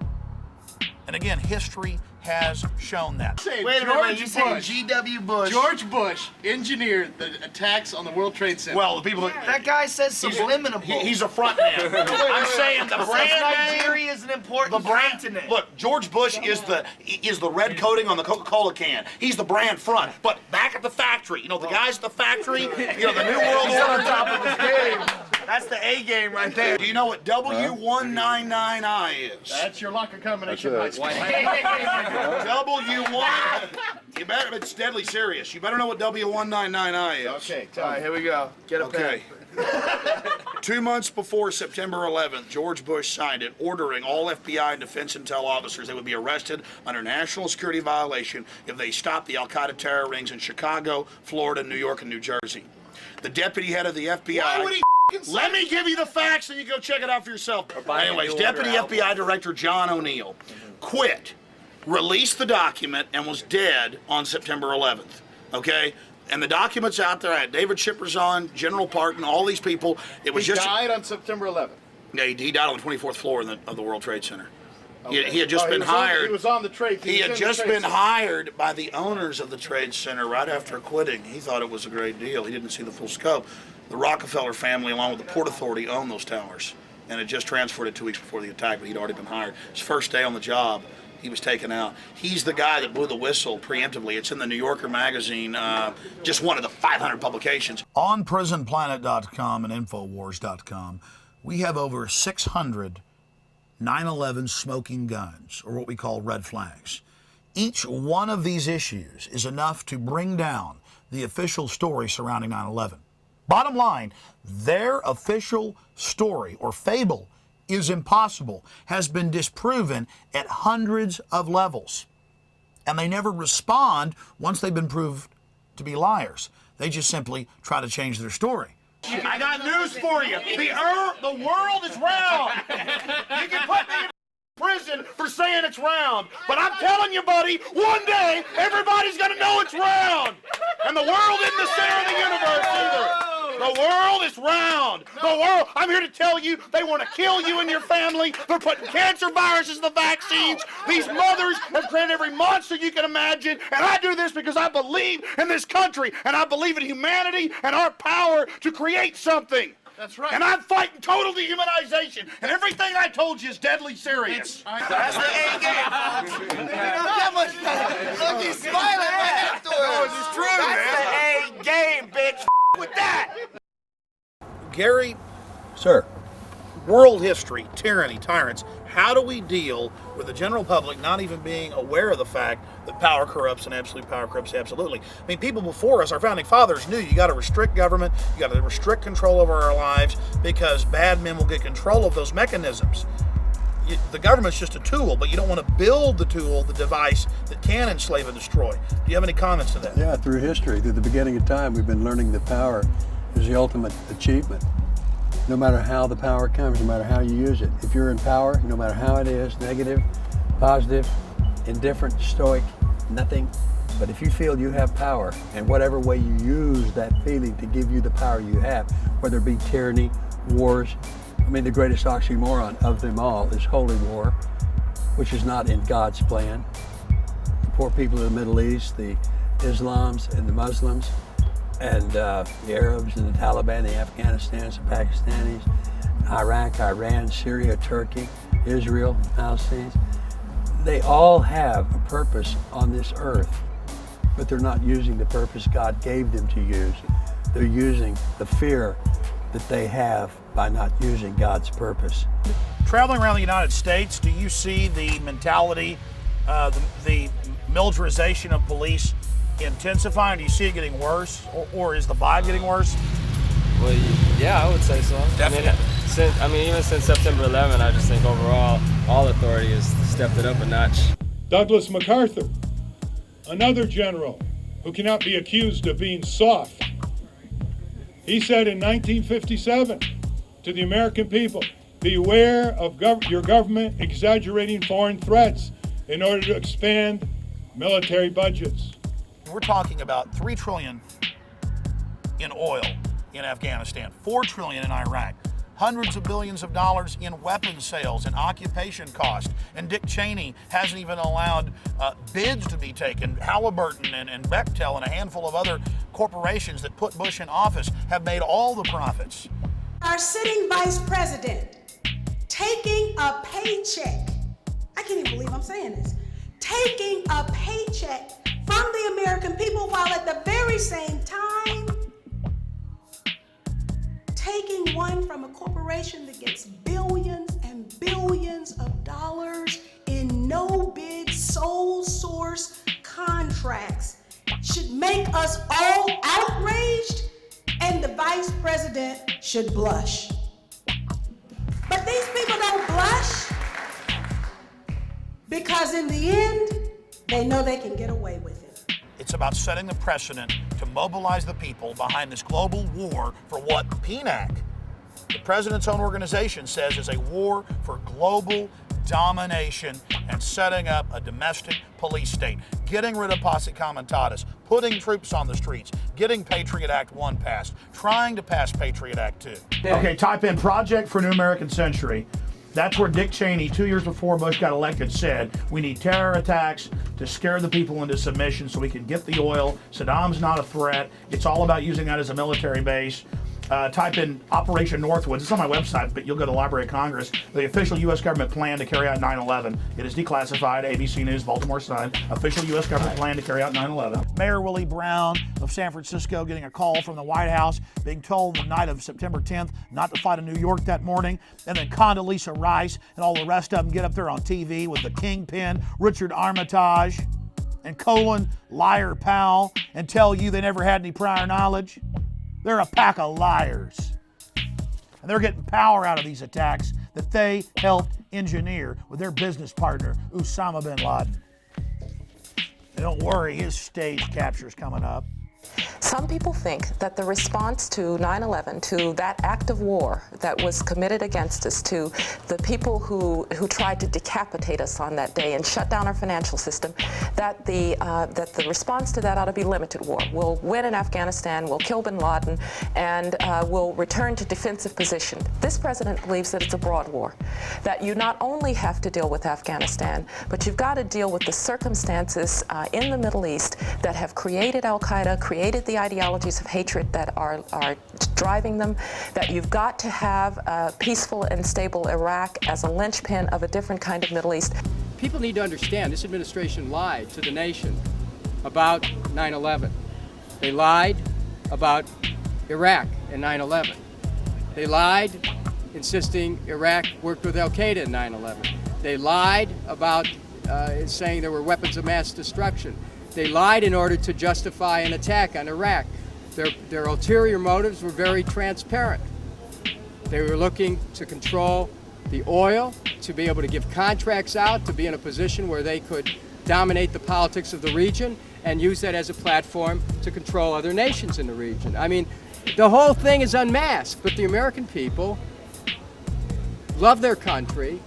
And again, history has shown that. Wait a minute, you saying G.W. Bush? George Bush engineered the attacks on the World Trade Center. Well, the people that guy says subliminal. He's a front man. I'm saying the brand Nigeria is an important continent. Look, George Bush is the red coating on the Coca-Cola can. He's the brand front. But back at the factory, you know, the guys at the factory, you know, the New World Order on top of his game. That's the A game right there. Do you know what W199I is? That's your locker combination. W1. You better. It's deadly serious. You better know what W199I is. Okay. All right. Here we go. Get a pen. 2 months before September 11th, George Bush signed it, ordering all FBI and defense intel officers they would be arrested under national security violation if they stopped the Al-Qaeda terror rings in Chicago, Florida, New York, and New Jersey. The deputy head of the FBI. Why would he Let me give you the facts and you go check it out for yourself. Anyways, Deputy FBI Director John O'Neill quit, released the document, and was dead on September 11th. Okay? And the document's out there. I had David Shippers on, General Parton, all these people. It was He died on September 11th. Yeah, he died on the 24th floor of the World Trade Center. Okay. He had just been hired. He was on the trade. He had just been hired by the owners of the Trade Center right after quitting. He thought it was a great deal. He didn't see the full scope. The Rockefeller family, along with the Port Authority, owned those towers, and had just transferred it 2 weeks before the attack, but he'd already been hired. His first day on the job, he was taken out. He's the guy that blew the whistle preemptively. It's in the New Yorker magazine, just one of the 500 publications. On prisonplanet.com and Infowars.com, we have over 600 9/11 smoking guns, or what we call red flags. Each one of these issues is enough to bring down the official story surrounding 9/11. Bottom line, their official story or fable is impossible, has been disproven at hundreds of levels. And they never respond once they've been proved to be liars. They just simply try to change their story. I got news for you. The world is round. You can put me in prison for saying it's round, but I'm telling you, buddy, one day everybody's gonna know it's round. And the world isn't the center of the universe either. The world is round. The world. I'm here to tell you, they want to kill you and your family. They're putting cancer viruses in the vaccines. These mothers have created every monster you can imagine. And I do this because I believe in this country, and I believe in humanity and our power to create something. That's right. And I'm fighting total dehumanization. And everything I told you is deadly serious. That's the A game, folks. That much better. Look, he's smiling right afterwards. No, it's true, man. That's the A game, bitch. With that. Gary. Sir. World history, tyranny, tyrants. How do we deal with the general public not even being aware of the fact that power corrupts and absolute power corrupts absolutely? I mean, people before us, our founding fathers, knew you got to restrict government, you got to restrict control over our lives, because bad men will get control of those mechanisms. the government's just a tool, but you don't want to build the tool, the device that can enslave and destroy. Do you have any comments to that? Yeah, through history, through the beginning of time, we've been learning that power is the ultimate achievement. No matter how the power comes, no matter how you use it. If you're in power, no matter how it is, negative, positive, indifferent, stoic, nothing. But if you feel you have power, and whatever way you use that feeling to give you the power you have, whether it be tyranny, wars, I mean, the greatest oxymoron of them all is holy war, which is not in God's plan. The poor people of the Middle East, the Islams and the Muslims, and the Arabs and the Taliban, the Afghanistans, the Pakistanis, Iraq, Iran, Syria, Turkey, Israel, Palestine. They all have a purpose on this earth, but they're not using the purpose God gave them to use. They're using the fear that they have by not using God's purpose. Traveling around the United States, do you see the mentality, the militarization of police intensifying? Do you see it getting worse, or is the vibe getting worse? Well, yeah, I would say so. Definitely. Even since September 11, I just think overall, all authority has stepped it up a notch. Douglas MacArthur, another general who cannot be accused of being soft. He said in 1957 to the American people, beware of your government exaggerating foreign threats in order to expand military budgets. We're talking about $3 trillion in oil in Afghanistan, $4 trillion in Iraq, hundreds of billions of dollars in weapons sales and occupation cost. And Dick Cheney hasn't even allowed bids to be taken. Halliburton and Bechtel and a handful of other corporations that put Bush in office have made all the profits. Our sitting vice president taking a paycheck, I can't even believe I'm saying this, taking a paycheck from the American people while at the very same time taking one from a corporation that gets billions and billions of dollars in no-bid sole source contracts should make us all outraged, and the vice president should blush. But these people don't blush because in the end, they know they can get away with it. It's about setting the precedent to mobilize the people behind this global war for what PNAC, the president's own organization, says is a war for global domination and setting up a domestic police state, getting rid of posse comitatus, putting troops on the streets, getting Patriot Act 1 passed, trying to pass Patriot Act 2. Okay, type in Project for New American Century. That's where Dick Cheney, 2 years before Bush got elected, said we need terror attacks to scare the people into submission so we can get the oil. Saddam's not a threat. It's all about using that as a military base. Type in Operation Northwoods. It's on my website, but you'll go to the Library of Congress. The official U.S. government plan to carry out 9/11. It is declassified. ABC News, Baltimore Sun. Official U.S. government plan to carry out 9/11. Mayor Willie Brown of San Francisco getting a call from the White House, being told the night of September 10th not to fly to New York that morning. And then Condoleezza Rice and all the rest of them get up there on TV with the kingpin, Richard Armitage, and Colin Liar Powell, and tell you they never had any prior knowledge. They're a pack of liars. And they're getting power out of these attacks that they helped engineer with their business partner, Osama bin Laden. And don't worry, his stage capture's coming up. Some people think that the response to 9/11, to that act of war that was committed against us, to the people who tried to decapitate us on that day and shut down our financial system, that the response to that ought to be limited war. We'll win in Afghanistan, we'll kill bin Laden, and we'll return to defensive position. This president believes that it's a broad war, that you not only have to deal with Afghanistan, but you've got to deal with the circumstances in the Middle East that have created Al-Qaeda, created the ideologies of hatred that are driving them, that you've got to have a peaceful and stable Iraq as a linchpin of a different kind of Middle East. People need to understand this administration lied to the nation about 9/11. They lied about Iraq in 9/11. They lied insisting Iraq worked with Al-Qaeda in 9/11. They lied about saying there were weapons of mass destruction. They lied in order to justify an attack on Iraq. Their ulterior motives were very transparent. They were looking to control the oil, to be able to give contracts out, to be in a position where they could dominate the politics of the region and use that as a platform to control other nations in the region. I mean, the whole thing is unmasked, but the American people love their country.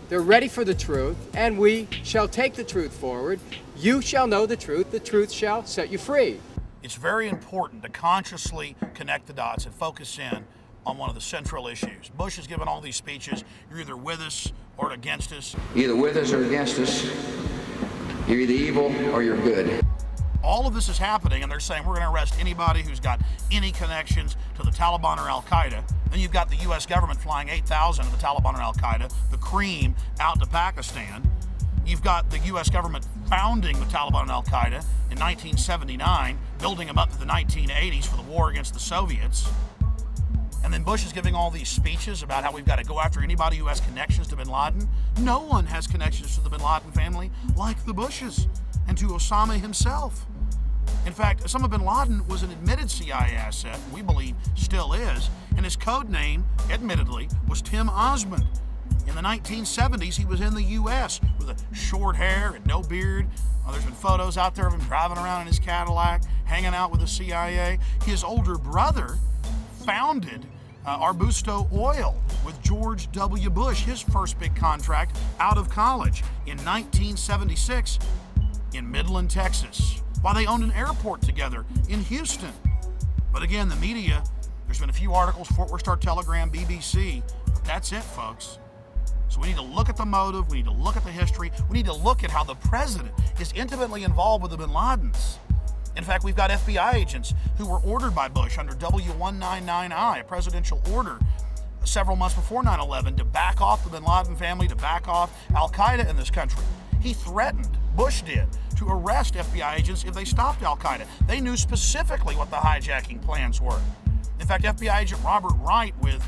They're ready for the truth, and we shall take the truth forward. You shall know the truth shall set you free. It's very important to consciously connect the dots and focus in on one of the central issues. Bush has given all these speeches. You're either with us or against us. Either with us or against us. You're either evil or you're good. All of this is happening, and they're saying we're going to arrest anybody who's got any connections to the Taliban or Al-Qaeda. Then you've got the U.S. government flying 8,000 of the Taliban or Al-Qaeda, the cream, out to Pakistan. You've got the U.S. government founding the Taliban and Al-Qaeda in 1979, building them up to the 1980s for the war against the Soviets. And then Bush is giving all these speeches about how we've got to go after anybody who has connections to bin Laden. No one has connections to the bin Laden family like the Bushes and to Osama himself. In fact, Osama bin Laden was an admitted CIA asset, we believe still is, and his code name, admittedly, was Tim Osmond. In the 1970s, he was in the U.S. with a short hair and no beard. There's been photos out there of him driving around in his Cadillac, hanging out with the CIA. His older brother founded Arbusto Oil with George W. Bush, his first big contract out of college in 1976 in Midland, Texas, while they owned an airport together in Houston. But again, the media, there's been a few articles, Fort Worth Star-Telegram, BBC, but that's it, folks. So we need to look at the motive, we need to look at the history, we need to look at how the president is intimately involved with the bin Ladens. In fact, we've got FBI agents who were ordered by Bush under W199I, a presidential order, several months before 9/11 to back off the bin Laden family, to back off Al-Qaeda in this country. He threatened, Bush did, to arrest FBI agents if they stopped Al-Qaeda. They knew specifically what the hijacking plans were. In fact, FBI agent Robert Wright with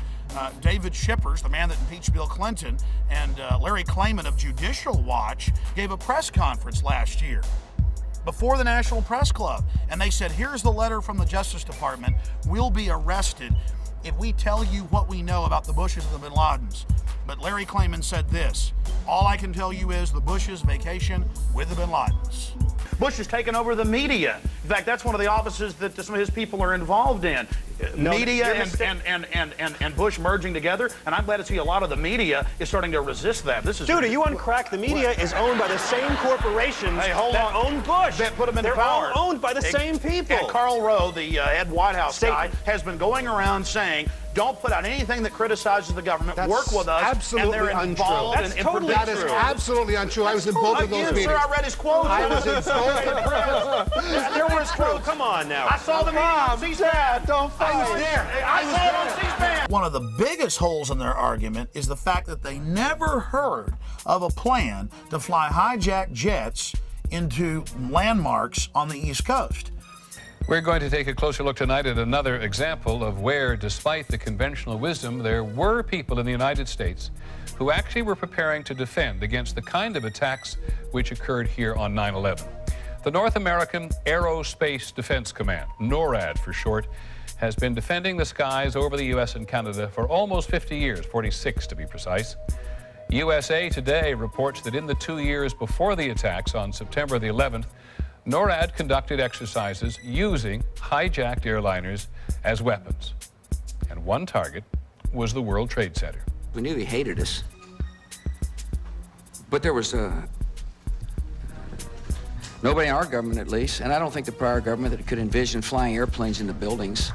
David Shippers, the man that impeached Bill Clinton, and Larry Klayman of Judicial Watch gave a press conference last year before the National Press Club, and they said, here's the letter from the Justice Department. We'll be arrested if we tell you what we know about the Bushes and the bin Ladens. But Larry Klayman said this, all I can tell you is the Bushes vacation with the bin Ladens. Bush has taken over the media. In fact, that's one of the offices that some of his people are involved in. Media and Bush merging together, and I'm glad to see a lot of the media is starting to resist that. This is Dude, are you on crack? The media is owned by the same corporations that own Bush. That put him into power. They're all owned by the same people. And Karl Rove, the head White House guy, has been going around saying, don't put out anything that criticizes the government. That's work with us. Absolutely and they're untrue. involved That's totally true. That is absolutely untrue. I was in both of those meetings. Sir, I read his quotes. I was in both. There was quotes. Come on now. I saw the meeting on C-SPAN. Don't fight. I was there. I saw it on C-SPAN. One of the biggest holes in their argument is the fact that they never heard of a plan to fly hijacked jets into landmarks on the East Coast. We're going to take a closer look tonight at another example of where, despite the conventional wisdom, there were people in the United States who actually were preparing to defend against the kind of attacks which occurred here on 9/11. The North American Aerospace Defense Command, NORAD for short, has been defending the skies over the U.S. and Canada for almost 50 years, 46 to be precise. USA Today reports that in the 2 years before the attacks on September the 11th, NORAD conducted exercises using hijacked airliners as weapons. And one target was the World Trade Center. We knew he hated us. But there was nobody in our government, at least, and I don't think the prior government, that could envision flying airplanes into buildings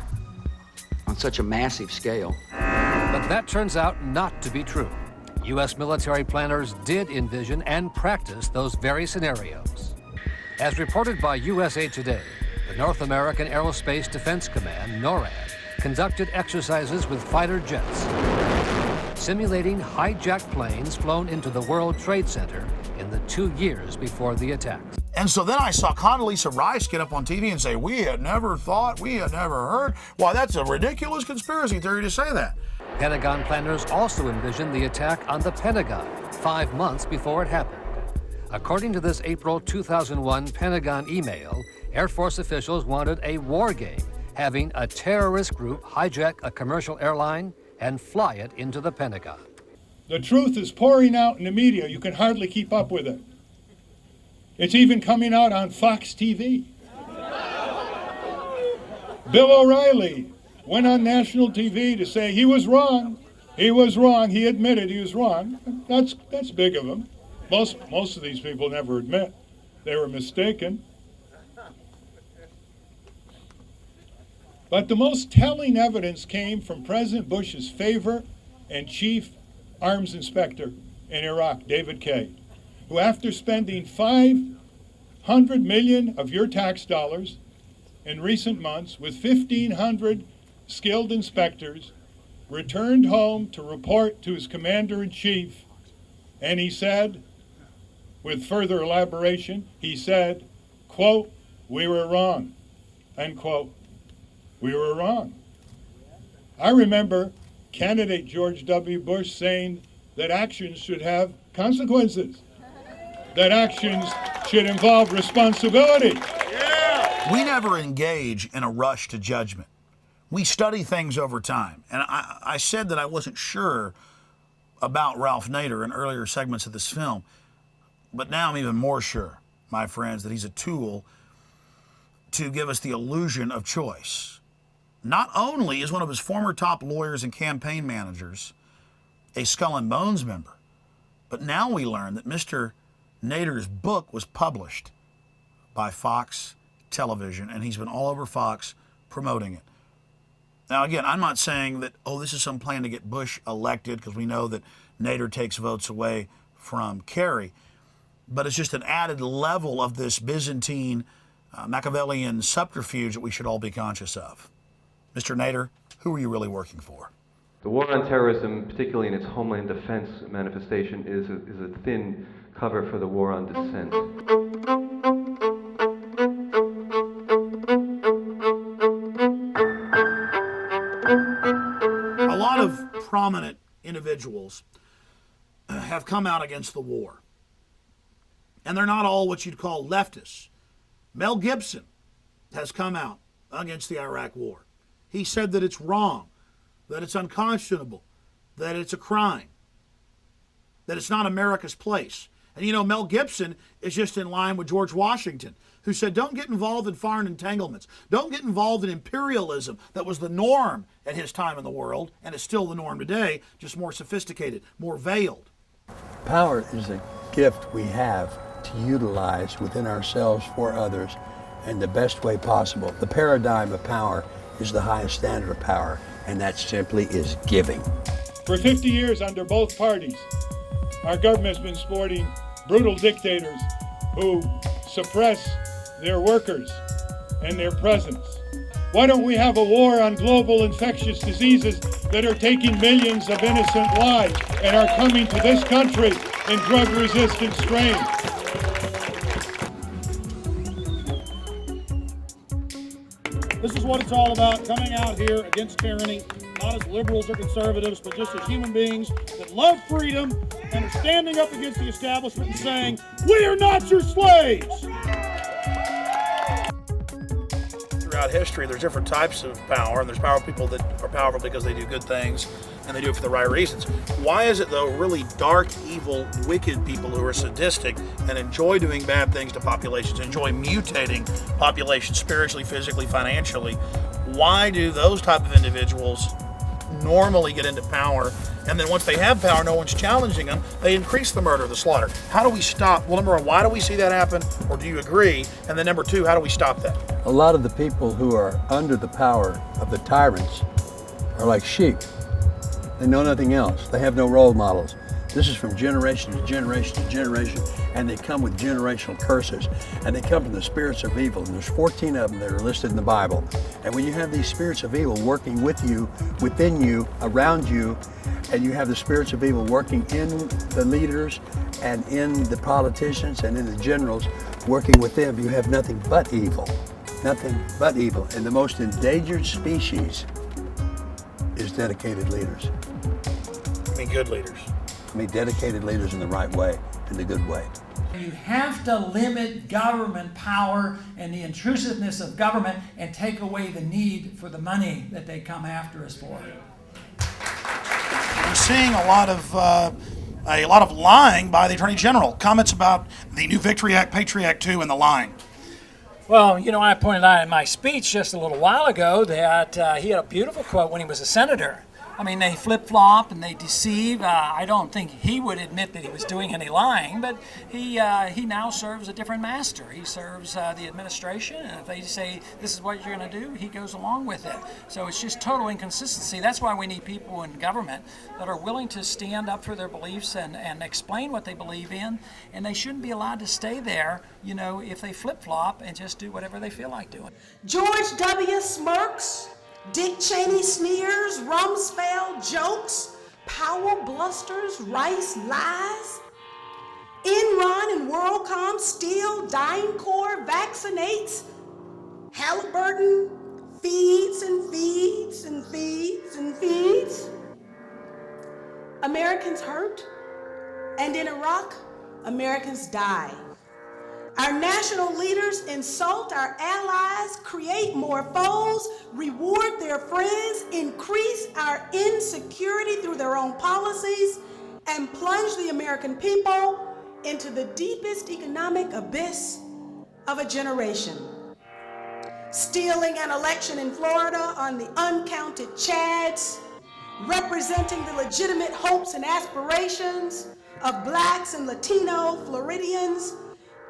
on such a massive scale. But that turns out not to be true. U.S. military planners did envision and practice those very scenarios. As reported by USA Today, the North American Aerospace Defense Command, NORAD, conducted exercises with fighter jets, simulating hijacked planes flown into the World Trade Center in the 2 years before the attacks. And so then I saw Condoleezza Rice get up on TV and say, we had never thought, we had never heard. Why, that's a ridiculous conspiracy theory to say that. Pentagon planners also envisioned the attack on the Pentagon 5 months before it happened. According to this April 2001 Pentagon email, Air Force officials wanted a war game, having a terrorist group hijack a commercial airline and fly it into the Pentagon. The truth is pouring out in the media. You can hardly keep up with it. It's even coming out on Fox TV. Bill O'Reilly went on national TV to say he was wrong. He was wrong. He admitted he was wrong. That's big of him. Most of these people never admit they were mistaken. But the most telling evidence came from President Bush's favorite and chief arms inspector in Iraq, David Kay, who, after spending $500 million of your tax dollars in recent months with 1,500 skilled inspectors, returned home to report to his commander-in-chief, and he said, with further elaboration, he said, quote, "We were wrong," end quote. We were wrong. I remember candidate George W. Bush saying that actions should have consequences, that actions should involve responsibility. We never engage in a rush to judgment. We study things over time. And I said that I wasn't sure about Ralph Nader in earlier segments of this film, but now I'm even more sure, my friends, that he's a tool to give us the illusion of choice. Not only is one of his former top lawyers and campaign managers a Skull and Bones member, but now we learn that Mr. Nader's book was published by Fox Television, and he's been all over Fox promoting it. Now, again, I'm not saying that, oh, this is some plan to get Bush elected, because we know that Nader takes votes away from Kerry, but it's just an added level of this Byzantine, Machiavellian subterfuge that we should all be conscious of. Mr. Nader, who are you really working for? The war on terrorism, particularly in its homeland defense manifestation, is a thin cover for the war on dissent. A lot of prominent individuals have come out against the war. And they're not all what you'd call leftists. Mel Gibson has come out against the Iraq war. He said that it's wrong, that it's unconscionable, that it's a crime, that it's not America's place. And you know, Mel Gibson is just in line with George Washington, who said, don't get involved in foreign entanglements. Don't get involved in imperialism that was the norm at his time in the world, and is still the norm today, just more sophisticated, more veiled. Power is a gift we have to utilize within ourselves for others in the best way possible. The paradigm of power is the highest standard of power, and that simply is giving. For 50 years under both parties, our government has been supporting brutal dictators who suppress their workers and their presence. Why don't we have a war on global infectious diseases that are taking millions of innocent lives and are coming to this country in drug-resistant strains? This is what it's all about, coming out here against tyranny, not as liberals or conservatives, but just as human beings that love freedom and are standing up against the establishment and saying, we are not your slaves! Throughout history, there's different types of power, and there's powerful people that are powerful because they do good things, and they do it for the right reasons. Why is it, though, really dark, evil, wicked people who are sadistic and enjoy doing bad things to populations, enjoy mutating populations spiritually, physically, financially, why do those type of individuals normally get into power, and then once they have power, no one's challenging them, they increase the murder, the slaughter? How do we stop? Well, number one, why do we see that happen, or do you agree? And then number two, how do we stop that? A lot of the people who are under the power of the tyrants are like sheep. They know nothing else. They have no role models. This is from generation to generation to generation, and they come with generational curses, and they come from the spirits of evil, and there's 14 of them that are listed in the Bible. And when you have these spirits of evil working with you, within you, around you, and you have the spirits of evil working in the leaders and in the politicians and in the generals, working with them, you have nothing but evil. Nothing but evil. And the most endangered species is dedicated leaders. I mean, good leaders. I mean, dedicated leaders in the right way, in the good way. You have to limit government power and the intrusiveness of government and take away the need for the money that they come after us for. seeing a lot of lying by the Attorney General. Comments about the new Victory Act, Patriot Act 2, and the lying. Well, you know, I pointed out in my speech just a little while ago that he had a beautiful quote when he was a senator. I mean, they flip-flop and they deceive. I don't think he would admit that he was doing any lying, but he now serves a different master. He serves the administration, and if they say this is what you're going to do, he goes along with it. So it's just total inconsistency. That's why we need people in government that are willing to stand up for their beliefs and explain what they believe in, and they shouldn't be allowed to stay there, you know, if they flip-flop and just do whatever they feel like doing. George W. smirks. Dick Cheney sneers, Rumsfeld jokes, Powell blusters, Rice lies. Enron and WorldCom steal, DynCorp vaccinates, Halliburton feeds and feeds and feeds and feeds. Americans hurt, and in Iraq, Americans die. Our national leaders insult our allies, create more foes, reward their friends, increase our insecurity through their own policies, and plunge the American people into the deepest economic abyss of a generation. Stealing an election in Florida on the uncounted Chads, representing the legitimate hopes and aspirations of blacks and Latino Floridians.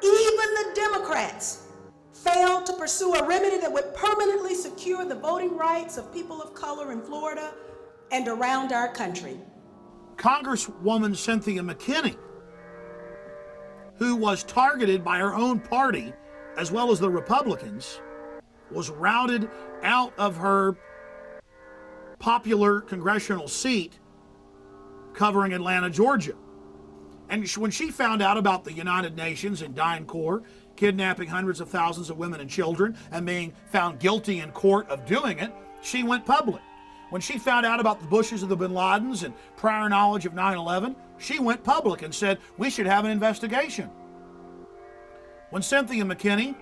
Even the Democrats failed to pursue a remedy that would permanently secure the voting rights of people of color in Florida and around our country. Congresswoman Cynthia McKinney, who was targeted by her own party as well as the Republicans, was routed out of her popular congressional seat covering Atlanta, Georgia. And when she found out about the United Nations and DynCorp kidnapping hundreds of thousands of women and children and being found guilty in court of doing it, she went public. When she found out about the Bushes and the Bin Ladens and prior knowledge of 9/11, she went public and said, we should have an investigation. When Cynthia McKinney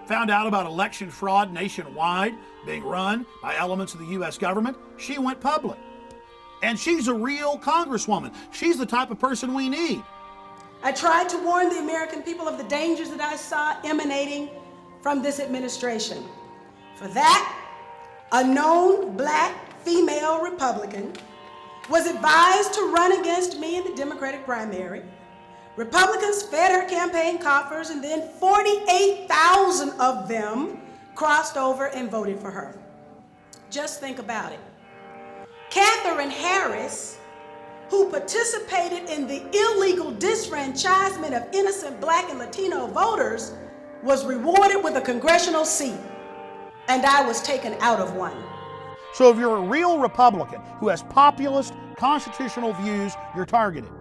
found out about election fraud nationwide being run by elements of the U.S. government, she went public. And she's a real congresswoman. She's the type of person we need. I tried to warn the American people of the dangers that I saw emanating from this administration. For that, a known black female Republican was advised to run against me in the Democratic primary. Republicans fed her campaign coffers, and then 48,000 of them crossed over and voted for her. Just think about it. Katherine Harris, who participated in the illegal disfranchisement of innocent black and Latino voters, was rewarded with a congressional seat, and I was taken out of one. So if you're a real Republican who has populist constitutional views, you're targeted.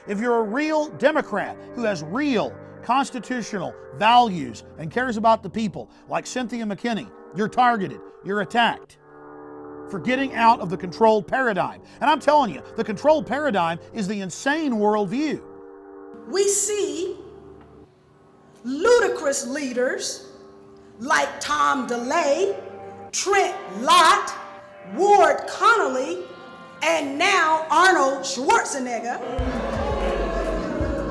If you're a real Democrat who has real constitutional values and cares about the people, like Cynthia McKinney, you're targeted, you're attacked for getting out of the controlled paradigm. And I'm telling you, the controlled paradigm is the insane worldview. We see ludicrous leaders like Tom DeLay, Trent Lott, Ward Connolly, and now Arnold Schwarzenegger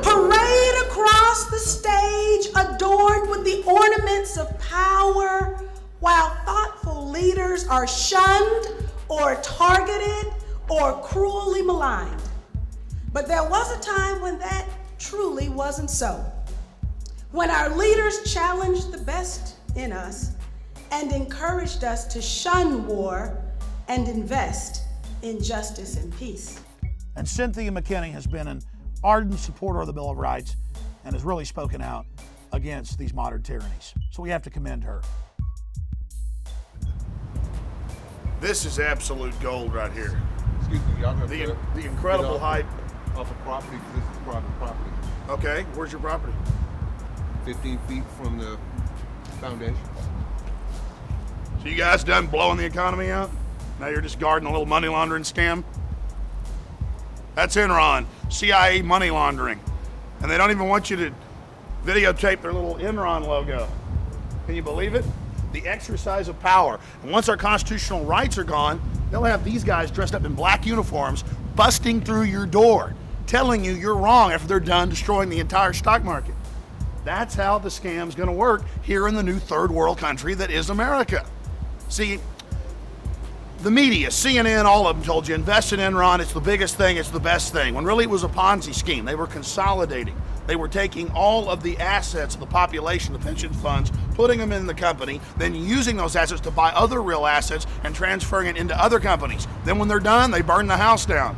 parade across the stage adorned with the ornaments of power, while thoughtful leaders are shunned or targeted or cruelly maligned. But there was a time when that truly wasn't so. When our leaders challenged the best in us and encouraged us to shun war and invest in justice and peace. And Cynthia McKinney has been an ardent supporter of the Bill of Rights and has really spoken out against these modern tyrannies. So we have to commend her. This is absolute gold right here. Excuse me, y'all The incredible height. Off of property, because this is private property. Okay, where's your property? 15 feet from the foundation. So you guys done blowing the economy out? Now you're just guarding a little money laundering scam? That's Enron, CIA money laundering. And they don't even want you to videotape their little Enron logo. Can you believe it? The exercise of power. And once our constitutional rights are gone, they'll have these guys dressed up in black uniforms busting through your door, telling you you're wrong after they're done destroying the entire stock market. That's how the scam's gonna work here in the new third world country that is America. See, the media, CNN, all of them told you, invest in Enron, it's the biggest thing, it's the best thing, when really it was a Ponzi scheme. They were consolidating. They were taking all of the assets of the population, the pension funds, putting them in the company, then using those assets to buy other real assets and transferring it into other companies. Then when they're done, they burn the house down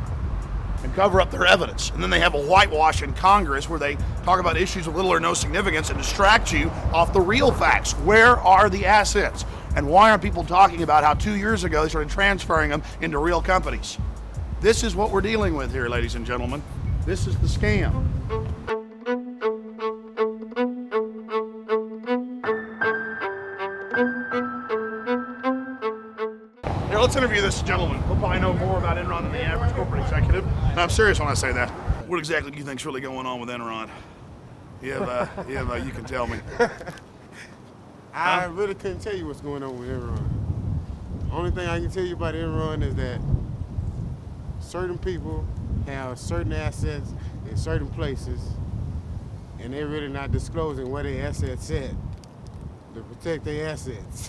and cover up their evidence. And then they have a whitewash in Congress where they talk about issues of little or no significance and distract you off the real facts. Where are the assets? And why aren't people talking about how 2 years ago they started transferring them into real companies? This is what we're dealing with here, ladies and gentlemen. This is the scam. Here, let's interview this gentleman. He'll probably know more about Enron than the average corporate executive. And I'm serious when I say that. What exactly do you think's really going on with Enron? You can tell me. I really couldn't tell you what's going on with Enron. Only thing I can tell you about Enron is that certain people have certain assets in certain places, and they're really not disclosing where their assets at to protect their assets.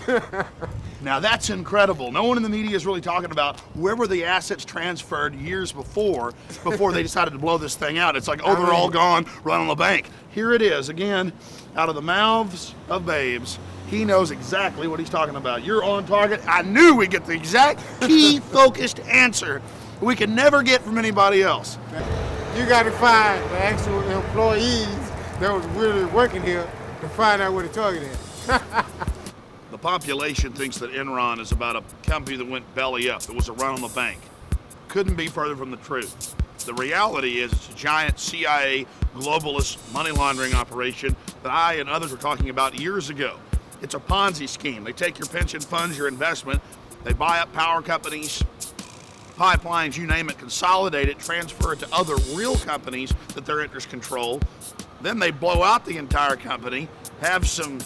Now that's incredible. No one in the media is really talking about where were the assets transferred years before they decided to blow this thing out. It's like, oh, they're all gone, run on the bank. Here it is, again, out of the mouths of babes. He knows exactly what he's talking about. You're on target. I knew we'd get the exact key focused answer we could never get from anybody else. You got to find the actual employees that was really working here to find out where the target is. The population thinks that Enron is about a company that went belly up. It was a run on the bank. Couldn't be further from the truth. The reality is it's a giant CIA globalist money laundering operation that I and others were talking about years ago. It's a Ponzi scheme. They take your pension funds, your investment, they buy up power companies, pipelines, you name it, consolidate it, transfer it to other real companies that their interests control. Then they blow out the entire company, have some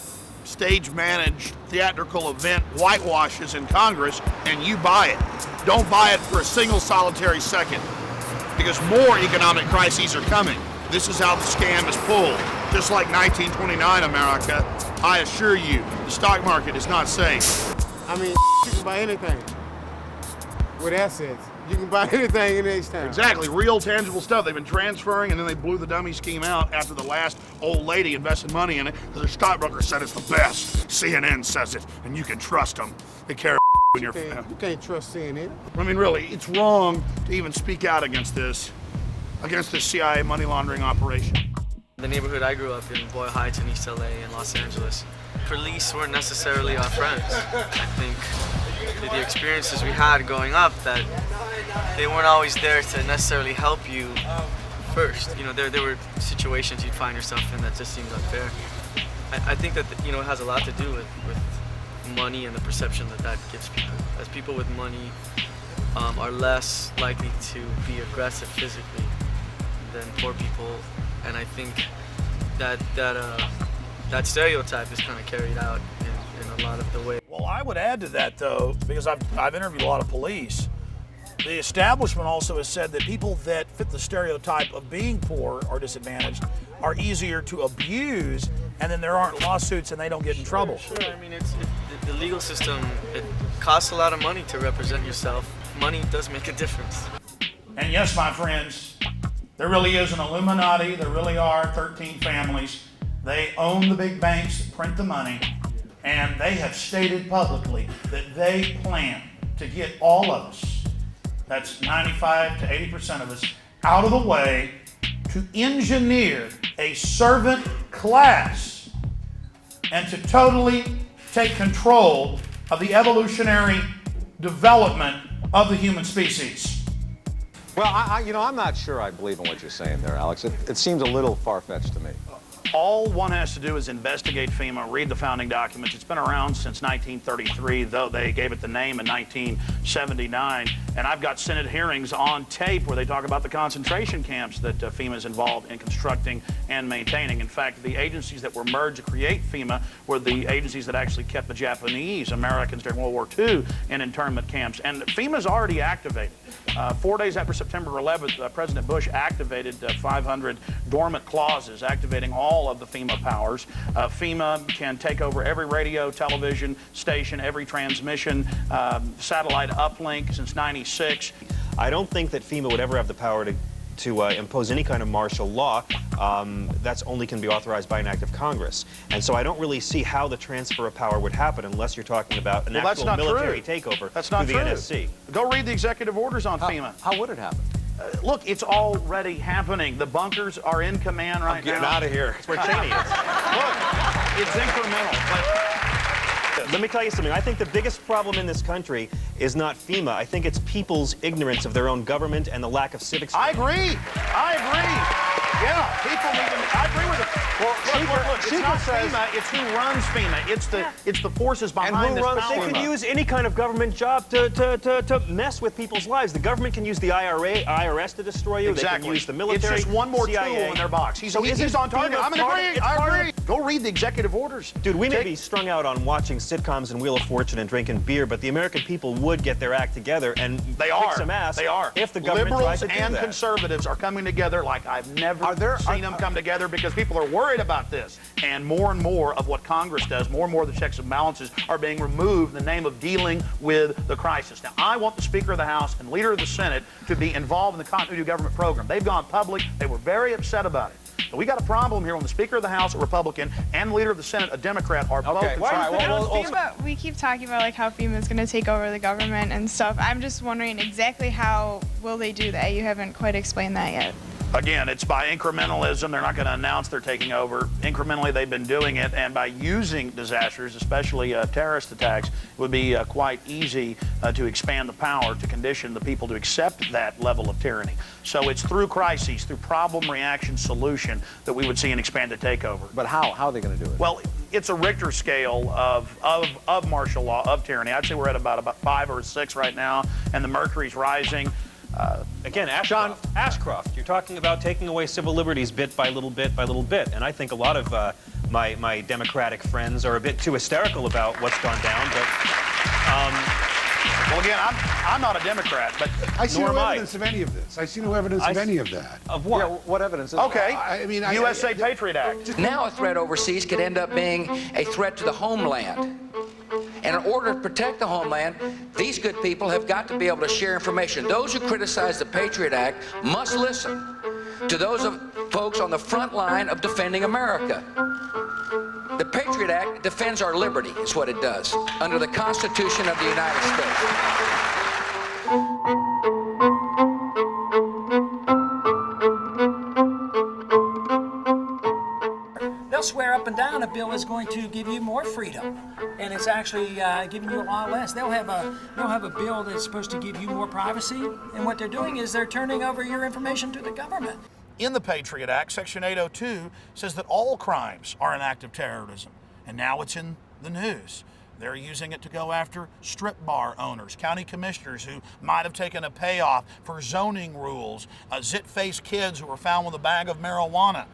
stage-managed theatrical event whitewashes in Congress, and you buy it. Don't buy it for a single solitary second, because more economic crises are coming. This is how the scam is pulled. Just like 1929 America, I assure you, the stock market is not safe. I mean, you can buy anything with assets. You can buy anything in this town. Exactly, real tangible stuff. They've been transferring, and then they blew the dummy scheme out after the last old lady invested money in it because their stockbroker said it's the best. CNN says it, and you can trust them. They care when you're. You can't trust CNN. I mean, really, it's wrong to even speak out against this CIA money laundering operation. The neighborhood I grew up in, Boyle Heights in East LA and Los Angeles, police weren't necessarily our friends. I think the experiences we had growing up, that they weren't always there to necessarily help you first. You know, there were situations you'd find yourself in that just seemed unfair. I think that, you know, it has a lot to do with money and the perception that gives people. As people with money are less likely to be aggressive physically than poor people, and I think that stereotype is kind of carried out in a lot of the way. Well, I would add to that, though, because I've interviewed a lot of police. The establishment also has said that people that fit the stereotype of being poor or disadvantaged are easier to abuse, and then there aren't lawsuits and they don't get in trouble. Sure, I mean, the legal system, it costs a lot of money to represent yourself. Money does make a difference. And yes, my friends, there really is an Illuminati. There really are 13 families. They own the big banks that print the money, and they have stated publicly that they plan to get all of us, that's 95 to 80% of us, out of the way to engineer a servant class and to totally take control of the evolutionary development of the human species. Well, I'm not sure I believe in what you're saying there, Alex. It seems a little far-fetched to me. All one has to do is investigate FEMA, read the founding documents. It's been around since 1933, though they gave it the name in 1979. And I've got Senate hearings on tape where they talk about the concentration camps that FEMA is involved in constructing and maintaining. In fact, the agencies that were merged to create FEMA were the agencies that actually kept the Japanese Americans during World War II in internment camps. And FEMA's already activated. 4 days after September 11th, President Bush activated 500 dormant clauses, activating all of the FEMA powers. FEMA can take over every radio, television station, every transmission, satellite uplink since '96. I don't think that FEMA would ever have the power to impose any kind of martial law. That's only can be authorized by an act of Congress. And so I don't really see how the transfer of power would happen unless you're talking about an actual military takeover through the NSC. Go read the executive orders on FEMA. How would it happen? Look, it's already happening. The bunkers are in command right now. Getting out of here. That's where Cheney is. Look, it's incremental. But let me tell you something. I think the biggest problem in this country is not FEMA. I think it's people's ignorance of their own government and the lack of civics. I agree. Yeah, people need to. I agree with it. Well, look, it's not FEMA. It's who runs FEMA. It's the forces behind this power. They can use any kind of government job to mess with people's lives. The government can use the IRS to destroy you. Exactly. They can use the military. It's just one more CIA. tool in their box. He's on target. I'm agreeing. I agree. Go read the executive orders. Dude, we may be strung out on watching sitcoms and Wheel of Fortune and drinking beer, but the American people would get their act together and kick some ass. They are. If the government Liberals tried to do and that. conservatives are coming together like I've never seen them come together, because people are worried about this. And more of what Congress does, more and more of the checks and balances are being removed in the name of dealing with the crisis. Now, I want the Speaker of the House and Leader of the Senate to be involved in the continuity of government program. They've gone public. They were very upset about it. So we got a problem here when the Speaker of the House, a Republican, and the Leader of the Senate, a Democrat, are both concerned. We keep talking about like how FEMA is going to take over the government and stuff. I'm just wondering exactly how will they do that? You haven't quite explained that yet. Again, it's by incrementalism. They're not going to announce they're taking over. Incrementally, they've been doing it, and by using disasters, especially terrorist attacks, it would be quite easy to expand the power to condition the people to accept that level of tyranny. So it's through crises, through problem, reaction, solution, that we would see an expanded takeover. But how? How are they going to do it? Well, it's a Richter scale of martial law, of tyranny. I'd say we're at about 5 or 6 right now, and the mercury's rising. Again, Ashcroft, you're talking about taking away civil liberties bit by little bit by little bit. And I think a lot of my Democratic friends are a bit too hysterical about what's gone down. But, well, again, I'm not a Democrat, but I see no evidence of any of this. I see no evidence of any of that. Of what? Yeah, what evidence is okay. I mean, USA Patriot Act. Now a threat overseas could end up being a threat to the homeland. And in order to protect the homeland, these good people have got to be able to share information. Those who criticize the Patriot Act must listen to those folks on the front line of defending America. The Patriot Act defends our liberty, is what it does, under the Constitution of the United States. They'll swear up and down a bill is going to give you more freedom, and it's actually giving you a lot less. They'll have a bill that's supposed to give you more privacy, and what they're doing is they're turning over your information to the government. In the Patriot Act, Section 802 says that all crimes are an act of terrorism, and now it's in the news. They're using it to go after strip bar owners, county commissioners who might have taken a payoff for zoning rules, zit-faced kids who were found with a bag of marijuana.